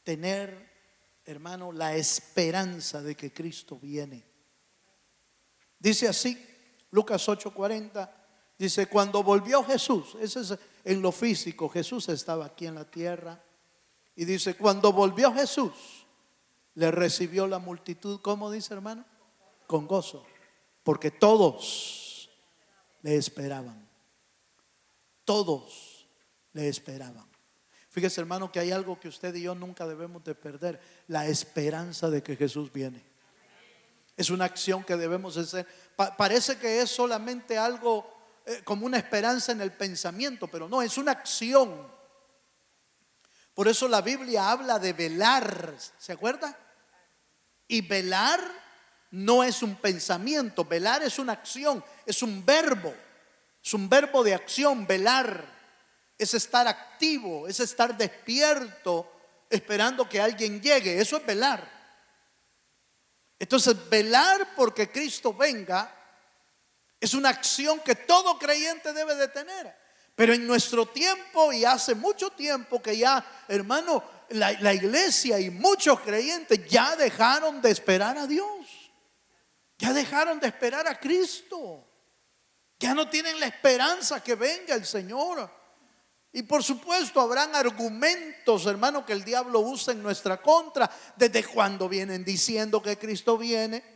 Tener, hermano, la esperanza de que Cristo viene. Dice así, Lucas 8:40, dice, cuando volvió Jesús, ese es en lo físico, Jesús estaba aquí en la tierra, y dice, cuando volvió Jesús, le recibió la multitud, ¿cómo dice, hermano? Con gozo, porque todos le esperaban. Todos le esperaban. Fíjese, hermano, que hay algo que usted y yo nunca debemos de perder: la esperanza de que Jesús viene. Es una acción que debemos hacer. Parece que es solamente algo como una esperanza en el pensamiento, pero no, es una acción. Por eso la Biblia habla de velar, ¿se acuerda? Y velar no es un pensamiento, velar es una acción, es un verbo de acción, velar. Es estar activo, es estar despierto, esperando que alguien llegue, eso es velar. Entonces, velar porque Cristo venga es una acción que todo creyente debe de tener. Pero en nuestro tiempo, y hace mucho tiempo que ya, hermano, la iglesia y muchos creyentes ya dejaron de esperar a Dios. Ya dejaron de esperar a Cristo. Ya no tienen la esperanza que venga el Señor. Y por supuesto habrán argumentos, hermano, que el diablo usa en nuestra contra. Desde cuando vienen diciendo que Cristo viene.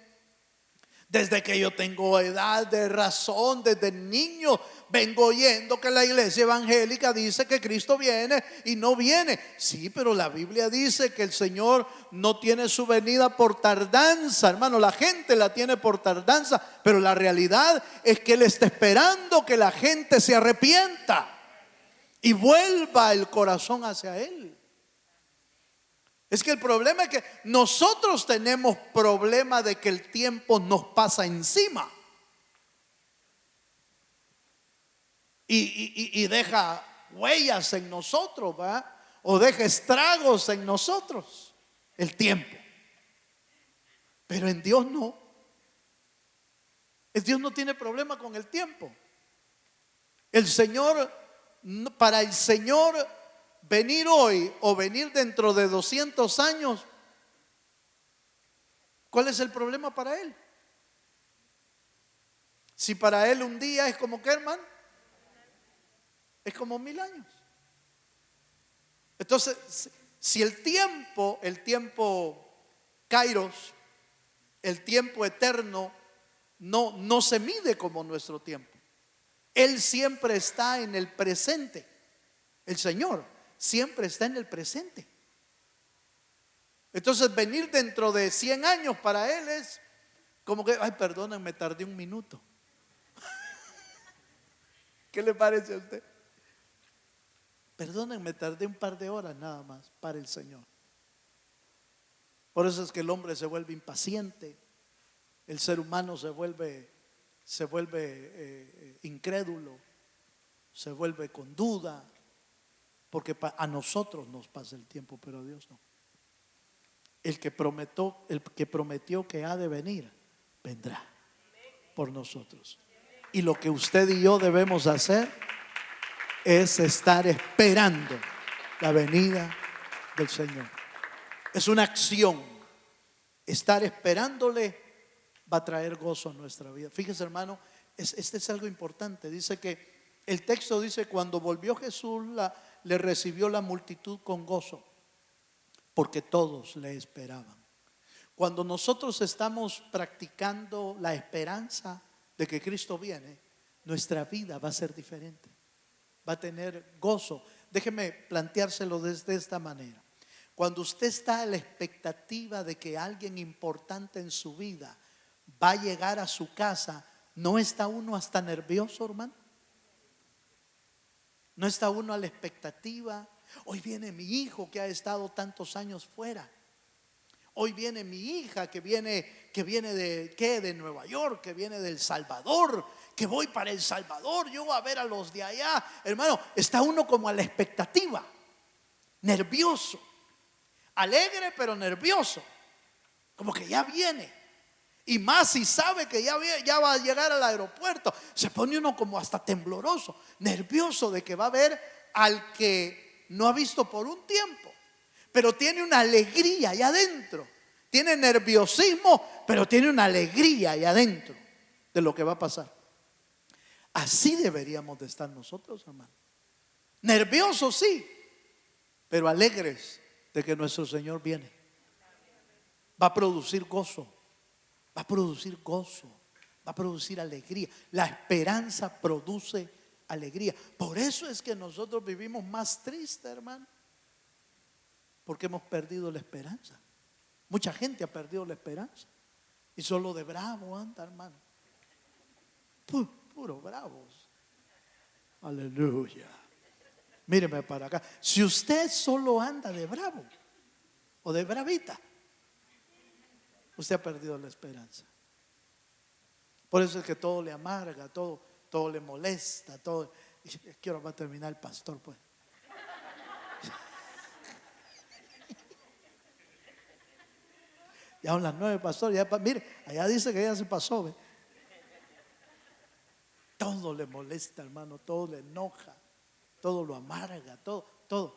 Desde que yo tengo edad de razón, desde niño vengo oyendo que la iglesia evangélica dice que Cristo viene y no viene. Sí, pero la Biblia dice que el Señor no tiene su venida por tardanza, hermano. La gente la tiene por tardanza, pero la realidad es que Él está esperando que la gente se arrepienta y vuelva el corazón hacia Él. Es que el problema es que nosotros tenemos problema de que el tiempo nos pasa encima y deja huellas en nosotros, ¿verdad? O deja estragos en nosotros, el tiempo. Pero en Dios no. Dios no tiene problema con el tiempo. El Señor, para el Señor, venir hoy o venir dentro de 200 años, ¿cuál es el problema para Él? Si para Él un día es como que, hermano, es como 1000 años. Entonces, si el tiempo Kairos, el tiempo eterno, no se mide como nuestro tiempo. Él siempre está en el presente. El Señor siempre está en el presente. Entonces venir dentro de 100 años para Él es como que, ay, perdónenme, tardé un minuto. ¿Qué le parece a usted? Perdónenme, tardé un par de horas nada más para el Señor. Por eso es que el hombre se vuelve impaciente, el ser humano se vuelve incrédulo, se vuelve con duda, porque a nosotros nos pasa el tiempo, pero a Dios no. El que prometió que ha de venir, vendrá por nosotros. Y lo que usted y yo debemos hacer es estar esperando la venida del Señor. Es una acción. Estar esperándole va a traer gozo a nuestra vida. Fíjese, hermano, este es algo importante. Dice que el texto dice: cuando volvió Jesús, le recibió la multitud con gozo, porque todos le esperaban. Cuando nosotros estamos practicando la esperanza de que Cristo viene, nuestra vida va a ser diferente, va a tener gozo. Déjeme planteárselo desde esta manera. Cuando usted está a la expectativa de que alguien importante en su vida va a llegar a su casa, ¿no está uno hasta nervioso, hermano? ¿No está uno a la expectativa? Hoy viene mi hijo que ha estado tantos años fuera. Hoy viene mi hija que viene de Nueva York, que viene del Salvador, que voy para El Salvador, yo voy a ver a los de allá. Hermano, está uno como a la expectativa, nervioso, alegre pero nervioso, como que ya viene. Y más si sabe que ya va a llegar al aeropuerto, se pone uno como hasta tembloroso, nervioso de que va a ver al que no ha visto por un tiempo. Pero tiene una alegría allá adentro. Tiene nerviosismo, pero tiene una alegría allá adentro de lo que va a pasar. Así deberíamos de estar nosotros, hermano. Nerviosos, sí, pero alegres de que nuestro Señor viene. Va a producir gozo, va a producir gozo, va a producir alegría. La esperanza produce alegría. Por eso es que nosotros vivimos más tristes, hermano, porque hemos perdido la esperanza. Mucha gente ha perdido la esperanza. Y solo de bravo anda, hermano. Puro bravos. Aleluya. Míreme para acá. Si usted solo anda de bravo o de bravita, usted ha perdido la esperanza. Por eso es que todo le amarga, todo le molesta, todo. Quiero va a terminar el pastor, pues. Ya son las 9, pastor. Mire, allá dice que ya se pasó. ¿Ve? Todo le molesta, hermano, todo le enoja, todo lo amarga, todo.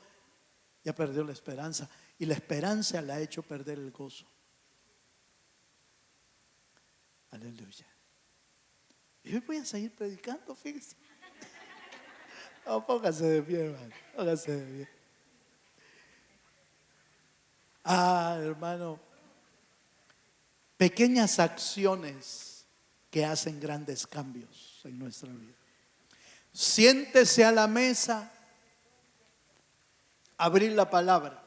Ya perdió la esperanza. Y la esperanza le ha hecho perder el gozo. Aleluya. Y hoy voy a seguir predicando, fíjese. No, póngase de pie, hermano. Póngase de pie. Hermano. Pequeñas acciones que hacen grandes cambios en nuestra vida. Siéntese a la mesa, abrir la palabra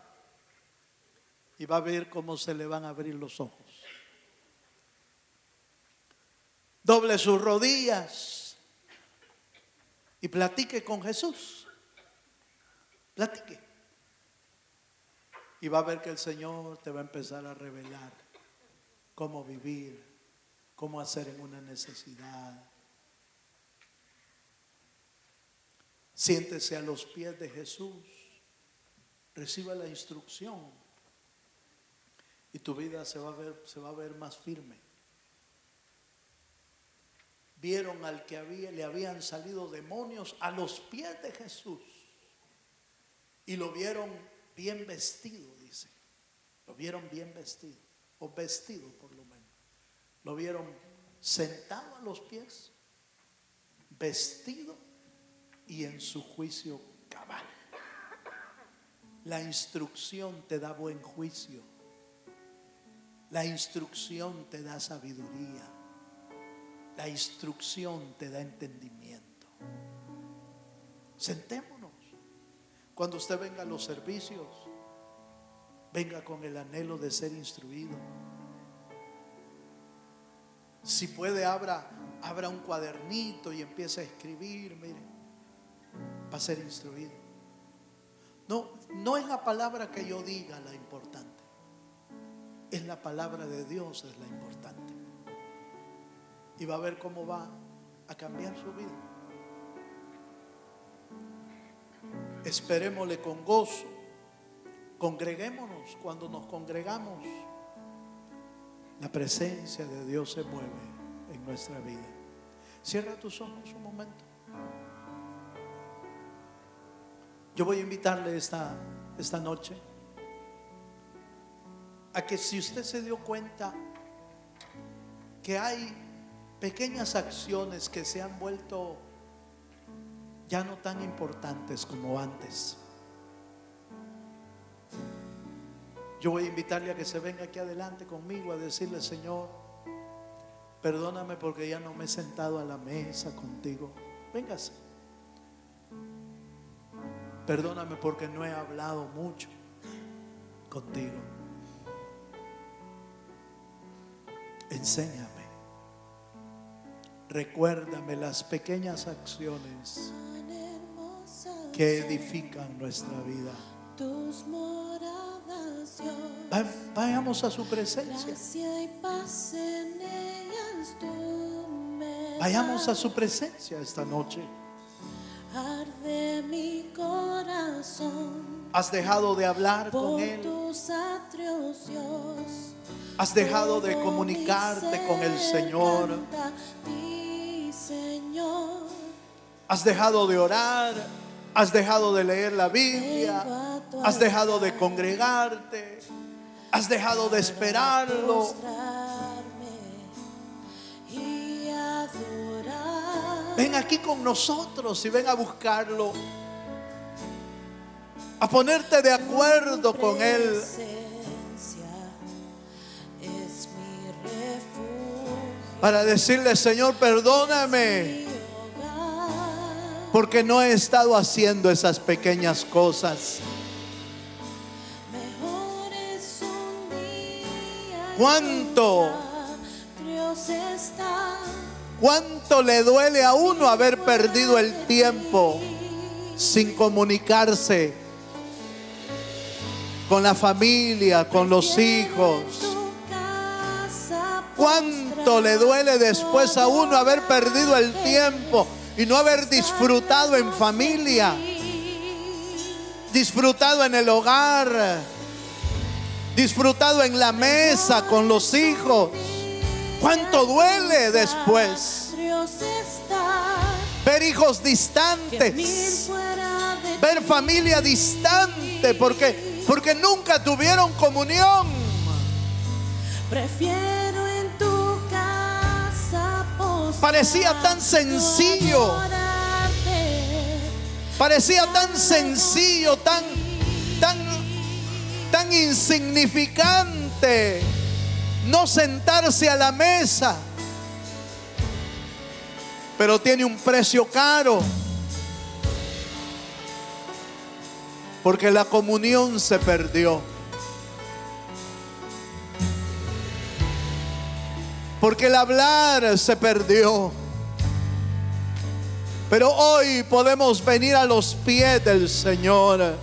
y va a ver cómo se le van a abrir los ojos. Doble sus rodillas y platique con Jesús. Platique. Y va a ver que el Señor te va a empezar a revelar cómo vivir, cómo hacer en una necesidad. Siéntese a los pies de Jesús, reciba la instrucción y tu vida se va a ver más firme. Vieron al que le habían salido demonios a los pies de Jesús y lo vieron bien vestido, dice. Lo vieron bien vestido, o vestido por lo menos. Lo vieron sentado a los pies, vestido y en su juicio cabal. La instrucción te da buen juicio. La instrucción te da sabiduría. La instrucción te da entendimiento. Sentémonos. Cuando usted venga a los servicios, venga con el anhelo de ser instruido. Si puede, abra un cuadernito y empiece a escribir, mire, para ser instruido. No es la palabra que yo diga la importante, es la palabra de Dios es la importante. Y va a ver cómo va a cambiar su vida. Esperémosle con gozo. Congreguémonos. Cuando nos congregamos, la presencia de Dios se mueve en nuestra vida. Cierra tus ojos un momento. Yo voy a invitarle esta noche a que, si usted se dio cuenta que hay pequeñas acciones que se han vuelto ya no tan importantes como antes, yo voy a invitarle a que se venga aquí adelante conmigo a decirle: Señor, perdóname porque ya no me he sentado a la mesa contigo. Véngase. Perdóname porque no he hablado mucho contigo. Enséñame. Recuérdame las pequeñas acciones que edifican nuestra vida. Vayamos a su presencia. Vayamos a su presencia esta noche. Arde mi corazón. Has dejado de hablar con Él. Has dejado de comunicarte con el Señor. Has dejado de orar. Has dejado de leer la Biblia. Has dejado de congregarte. Has dejado de esperarlo. Ven aquí con nosotros y ven a buscarlo, a ponerte de acuerdo con Él. Para decirle: Señor, perdóname porque no he estado haciendo esas pequeñas cosas. ¿Cuánto Dios está. ¿Cuánto le duele a uno haber perdido el tiempo sin comunicarse con la familia, con los hijos? ¿Cuánto le duele después a uno haber perdido el tiempo y no haber disfrutado en familia, disfrutado en el hogar, disfrutado en la mesa con los hijos? ¿Cuánto duele después ver hijos distantes, ver familia distante porque nunca tuvieron comunión? Prefiero en tu casa postrar, Parecía tan sencillo, parecía tan sencillo, tan insignificante no sentarse a la mesa, pero tiene un precio caro, porque la comunión se perdió, porque el hablar se perdió. Pero hoy podemos venir a los pies del Señor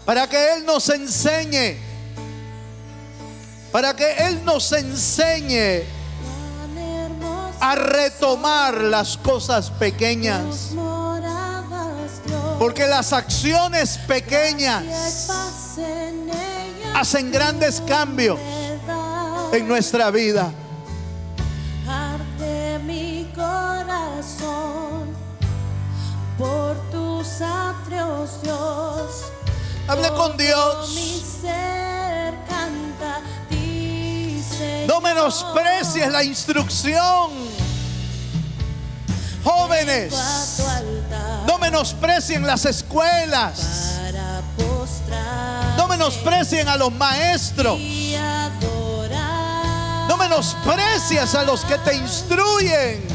para que Él nos enseñe, para que Él nos enseñe a retomar las cosas pequeñas, porque las acciones pequeñas hacen grandes cambios en nuestra vida. Arde mi corazón por tus atrios, Dios. Hable con Dios. Mi ser canta, dice. No menosprecies la instrucción. Jóvenes, no menosprecien las escuelas. No menosprecien a los maestros. No menosprecies a los que te instruyen.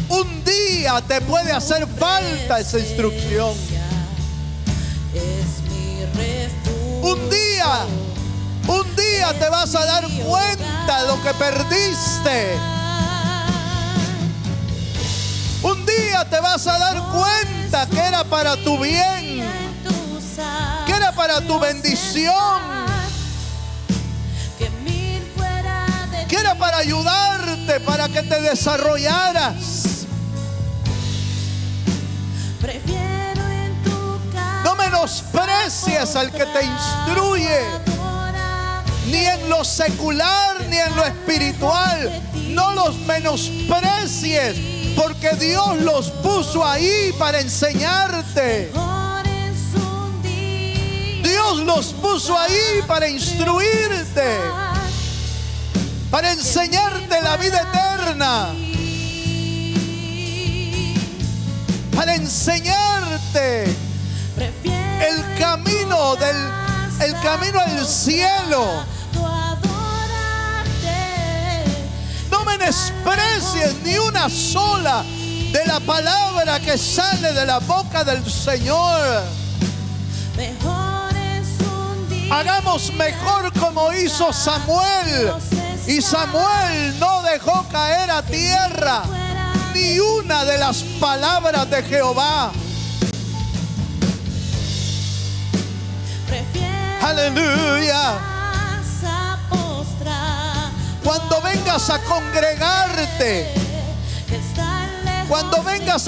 Un día te puede hacer falta esa instrucción. Un día te vas a dar cuenta de lo que perdiste. Un día te vas a dar cuenta que era para tu bien, que era para tu bendición, que era para ayudarte, para que te desarrollaras. No menosprecies al que te instruye, ni en lo secular ni en lo espiritual. No los menosprecies, porque Dios los puso ahí para enseñarte. Dios los puso ahí para instruirte, para enseñarte la vida eterna, para enseñarte el camino al cielo. No menosprecies ni una sola de la palabra que sale de la boca del Señor. Hagamos mejor como hizo Samuel. Y Samuel no dejó caer a tierra ni una de las palabras de Jehová. Aleluya. Cuando vengas a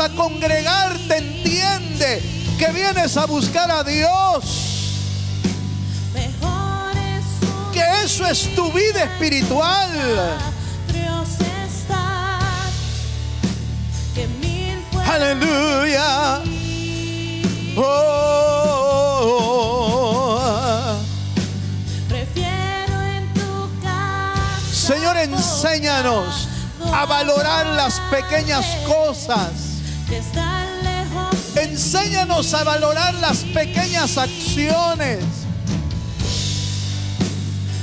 congregarte, entiende que vienes a buscar a Dios. Que eso es tu vida espiritual. Aleluya. Señor, enséñanos a valorar las pequeñas cosas. Enséñanos a valorar las pequeñas acciones.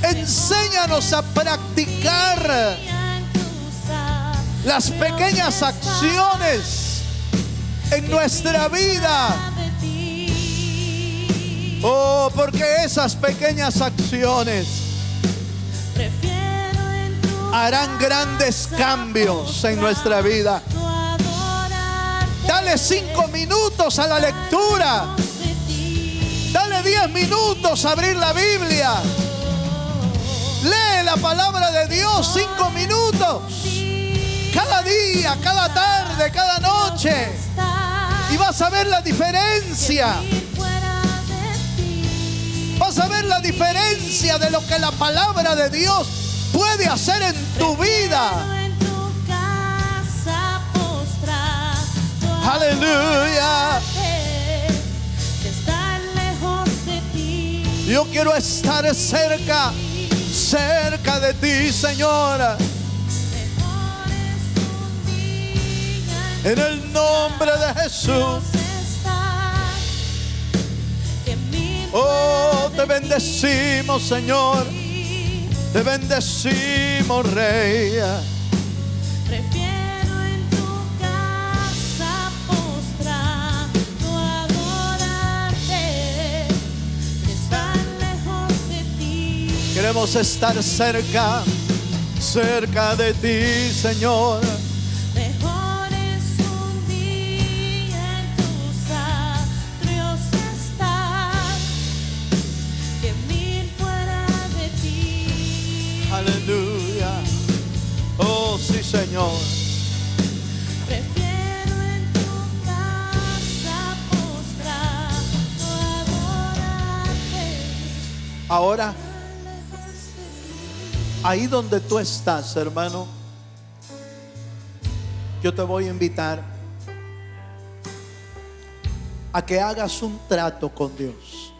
Enséñanos a practicar las pequeñas acciones en nuestra vida. Porque esas pequeñas acciones harán grandes cambios en nuestra vida. Dale 5 minutos a la lectura. Dale 10 minutos a abrir la Biblia. Lee la palabra de Dios 5 minutos. Cada día, cada tarde, cada noche. Y vas a ver la diferencia. Vas a ver la diferencia de lo que la palabra de Dios puede hacer en tu vida. Aleluya. Yo quiero estar cerca de ti, Señor. En el nombre de Jesús. Oh, te bendecimos, Señor. Te bendecimos, Rey. Prefiero en tu casa postrado adorarte que estar lejos de ti. Queremos estar cerca de ti, Señor. Mejor es un día en tus atrios estar que 1000 fuera de ti. Aleluya. Oh, sí, Señor. Prefiero en tu casa postrado adorarte. Ahora, ahí donde tú estás, hermano, yo te voy a invitar a que hagas un trato con Dios.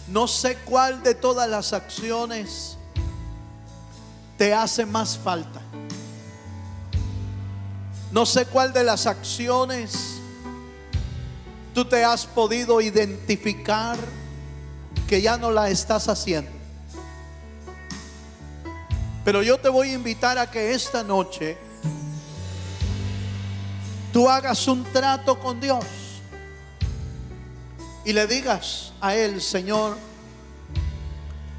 No sé cuál de todas las acciones te hace más falta. No sé cuál de las acciones tú te has podido identificar que ya no la estás haciendo. Pero yo te voy a invitar a que esta noche tú hagas un trato con Dios y le digas a Él: Señor,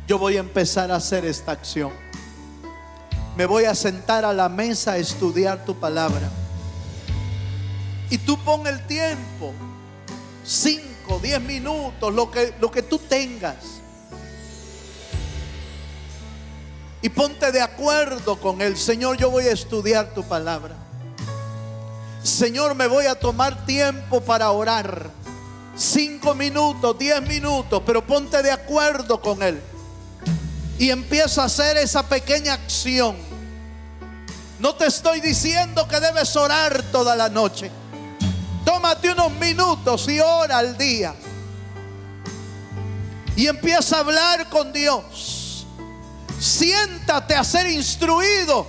yo voy a empezar a hacer esta acción. Me voy a sentar a la mesa a estudiar tu palabra. Y tú pon el tiempo, 5, 10 minutos, lo que tú tengas. Y ponte de acuerdo con Él. Señor, yo voy a estudiar tu palabra. Señor, me voy a tomar tiempo para orar. 5 minutos, 10 minutos, pero ponte de acuerdo con Él. Y empieza a hacer esa pequeña acción. No te estoy diciendo que debes orar toda la noche. Tómate unos minutos y ora al día. Y empieza a hablar con Dios. Siéntate a ser instruido.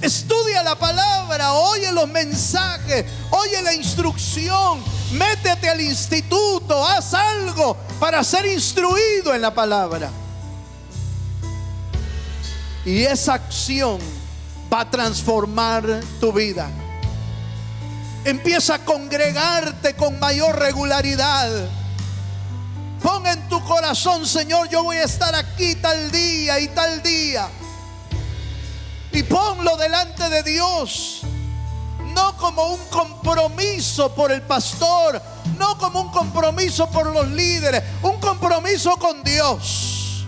Estudia la palabra, oye los mensajes, oye la instrucción. Métete al instituto, haz algo para ser instruido en la palabra. Y esa acción va a transformar tu vida. Empieza a congregarte con mayor regularidad. Pon en tu corazón: Señor, yo voy a estar aquí tal día y tal día. Y ponlo delante de Dios. No como un compromiso por el pastor, no como un compromiso por los líderes, un compromiso con Dios.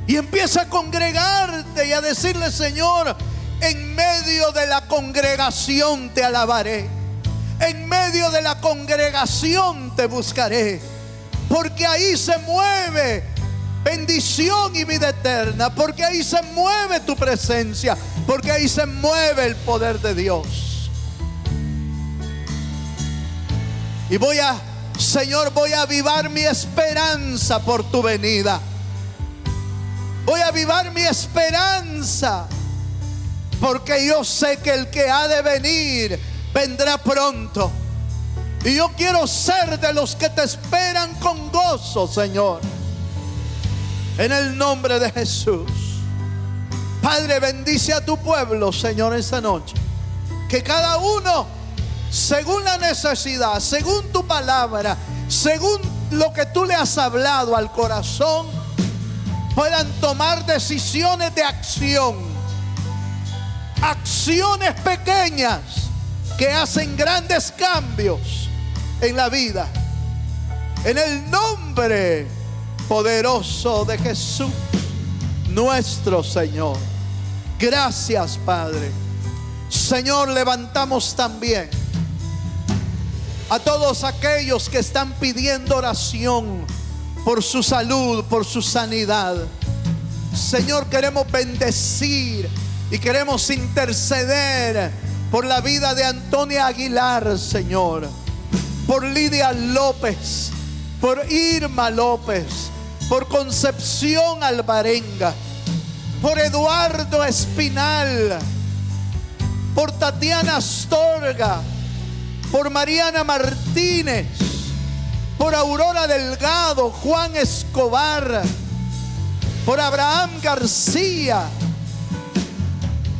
Y empieza a congregarte y a decirle: Señor, en medio de la congregación te alabaré. En medio de la congregación te buscaré, porque ahí se mueve bendición y vida eterna, porque ahí se mueve tu presencia, porque ahí se mueve el poder de Dios. Y Señor, voy a avivar mi esperanza por tu venida. Voy a avivar mi esperanza, porque yo sé que el que ha de venir vendrá pronto. Y yo quiero ser de los que te esperan con gozo, Señor. En el nombre de Jesús. Padre, bendice a tu pueblo, Señor, esta noche. Que cada uno, según la necesidad, según tu palabra, según lo que tú le has hablado al corazón, puedan tomar decisiones de acción. Acciones pequeñas que hacen grandes cambios en la vida. En el nombre poderoso de Jesús, nuestro Señor. Gracias, Padre. Señor, levantamos también a todos aquellos que están pidiendo oración por su salud, por su sanidad. Señor, queremos bendecir y queremos interceder por la vida de Antonia Aguilar, Señor, por Lidia López, por Irma López, por Concepción Alvarenga, por Eduardo Espinal, por Tatiana Astorga, por Mariana Martínez, por Aurora Delgado, Juan Escobar, por Abraham García,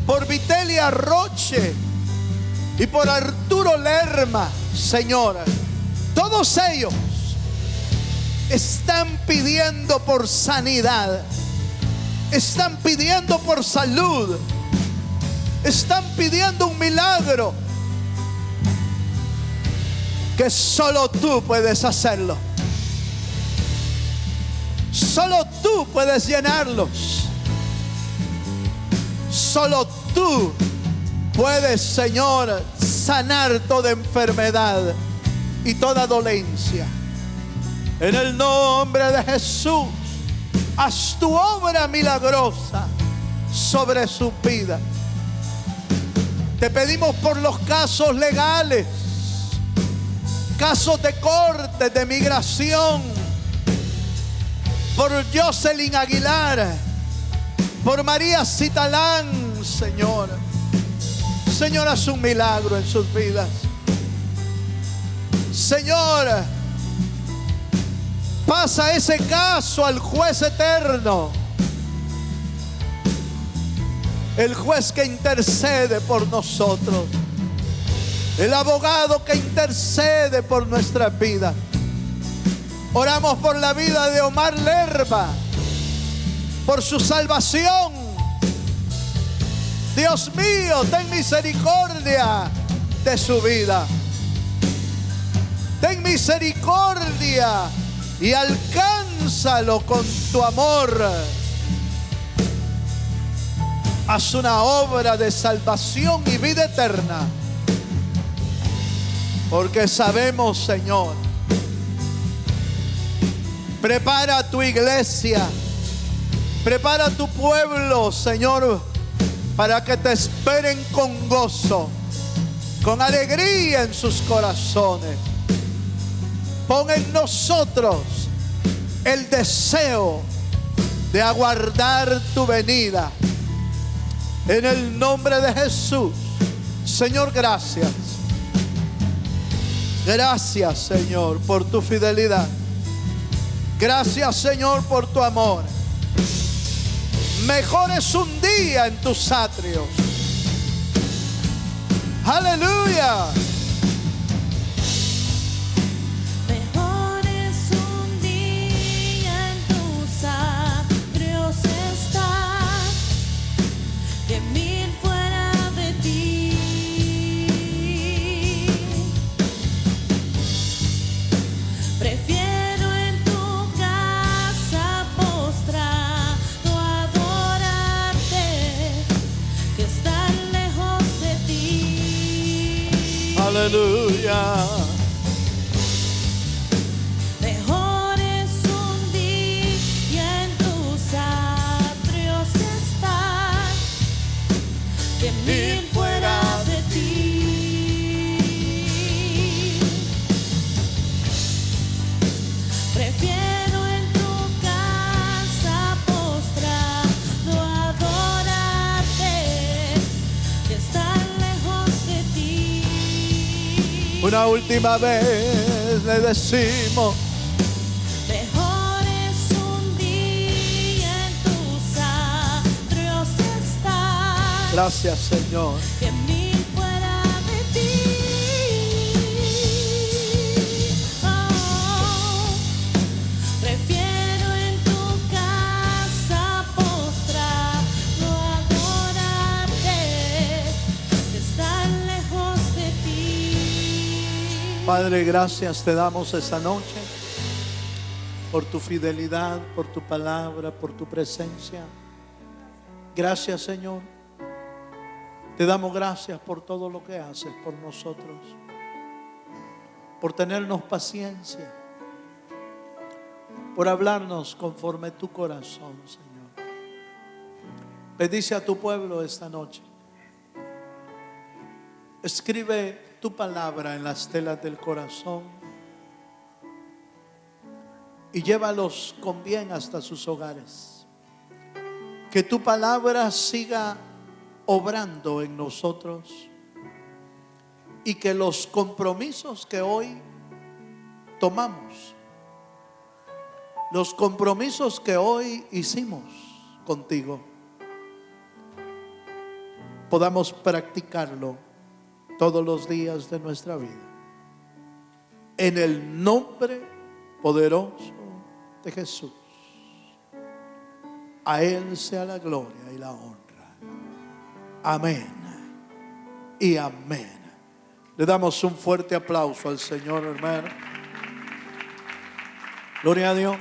por Vitelia Roche y por Arturo Lerma. Señor, todos ellos están pidiendo por sanidad, están pidiendo por salud, están pidiendo un milagro que solo tú puedes hacerlo. Solo tú puedes llenarlos. Solo tú puedes, Señor, sanar toda enfermedad y toda dolencia. En el nombre de Jesús, haz tu obra milagrosa sobre su vida. Te pedimos por los casos legales, casos de corte, de migración, por Jocelyn Aguilar, por María Citalán, Señor. Señor, haz un milagro en sus vidas. Señor, pasa ese caso al juez eterno, el juez que intercede por nosotros, el abogado que intercede por nuestra vida. Oramos por la vida de Omar Lerma, por su salvación. Dios mío, ten misericordia de su vida. Ten misericordia y alcánzalo con tu amor. Haz una obra de salvación y vida eterna. Porque sabemos, Señor, prepara tu iglesia, prepara tu pueblo, Señor, para que te esperen con gozo, con alegría en sus corazones. Pon en nosotros el deseo de aguardar tu venida. En el nombre de Jesús, Señor, gracias. Gracias, Señor, por tu fidelidad. Gracias, Señor, por tu amor. Mejor es un día en tus atrios. Aleluya. Mejor es un día en tus atrios estar que mil fuera de ti. Prefiero en tu casa postrado adorarte que estar lejos de ti. Aleluya. Mejor es un día en tus atrios estar que mil fuera de ti. Prefiero en tu casa postrado adorarte que estar lejos de ti. Una última vez le decimos: Mejor es un día en tus atrios estar gracias, Señor. que mil fuera de ti. Oh, prefiero en tu casa Padre, gracias te damos esta noche por tu fidelidad, por tu palabra, por tu presencia. Gracias, Señor. Te damos gracias por todo lo que haces por nosotros, por tenernos paciencia, por hablarnos conforme tu corazón, Señor. Bendice a tu pueblo esta noche. Escribe tu palabra en las telas del corazón y llévalos con bien hasta sus hogares. Que tu palabra siga obrando en nosotros y que los compromisos que hoy tomamos, los compromisos que hoy hicimos contigo, podamos practicarlo todos los días de nuestra vida. En el nombre poderoso de Jesús. A Él sea la gloria y la honra. Amén y amén. Le damos un fuerte aplauso al Señor, hermano. Gloria a Dios.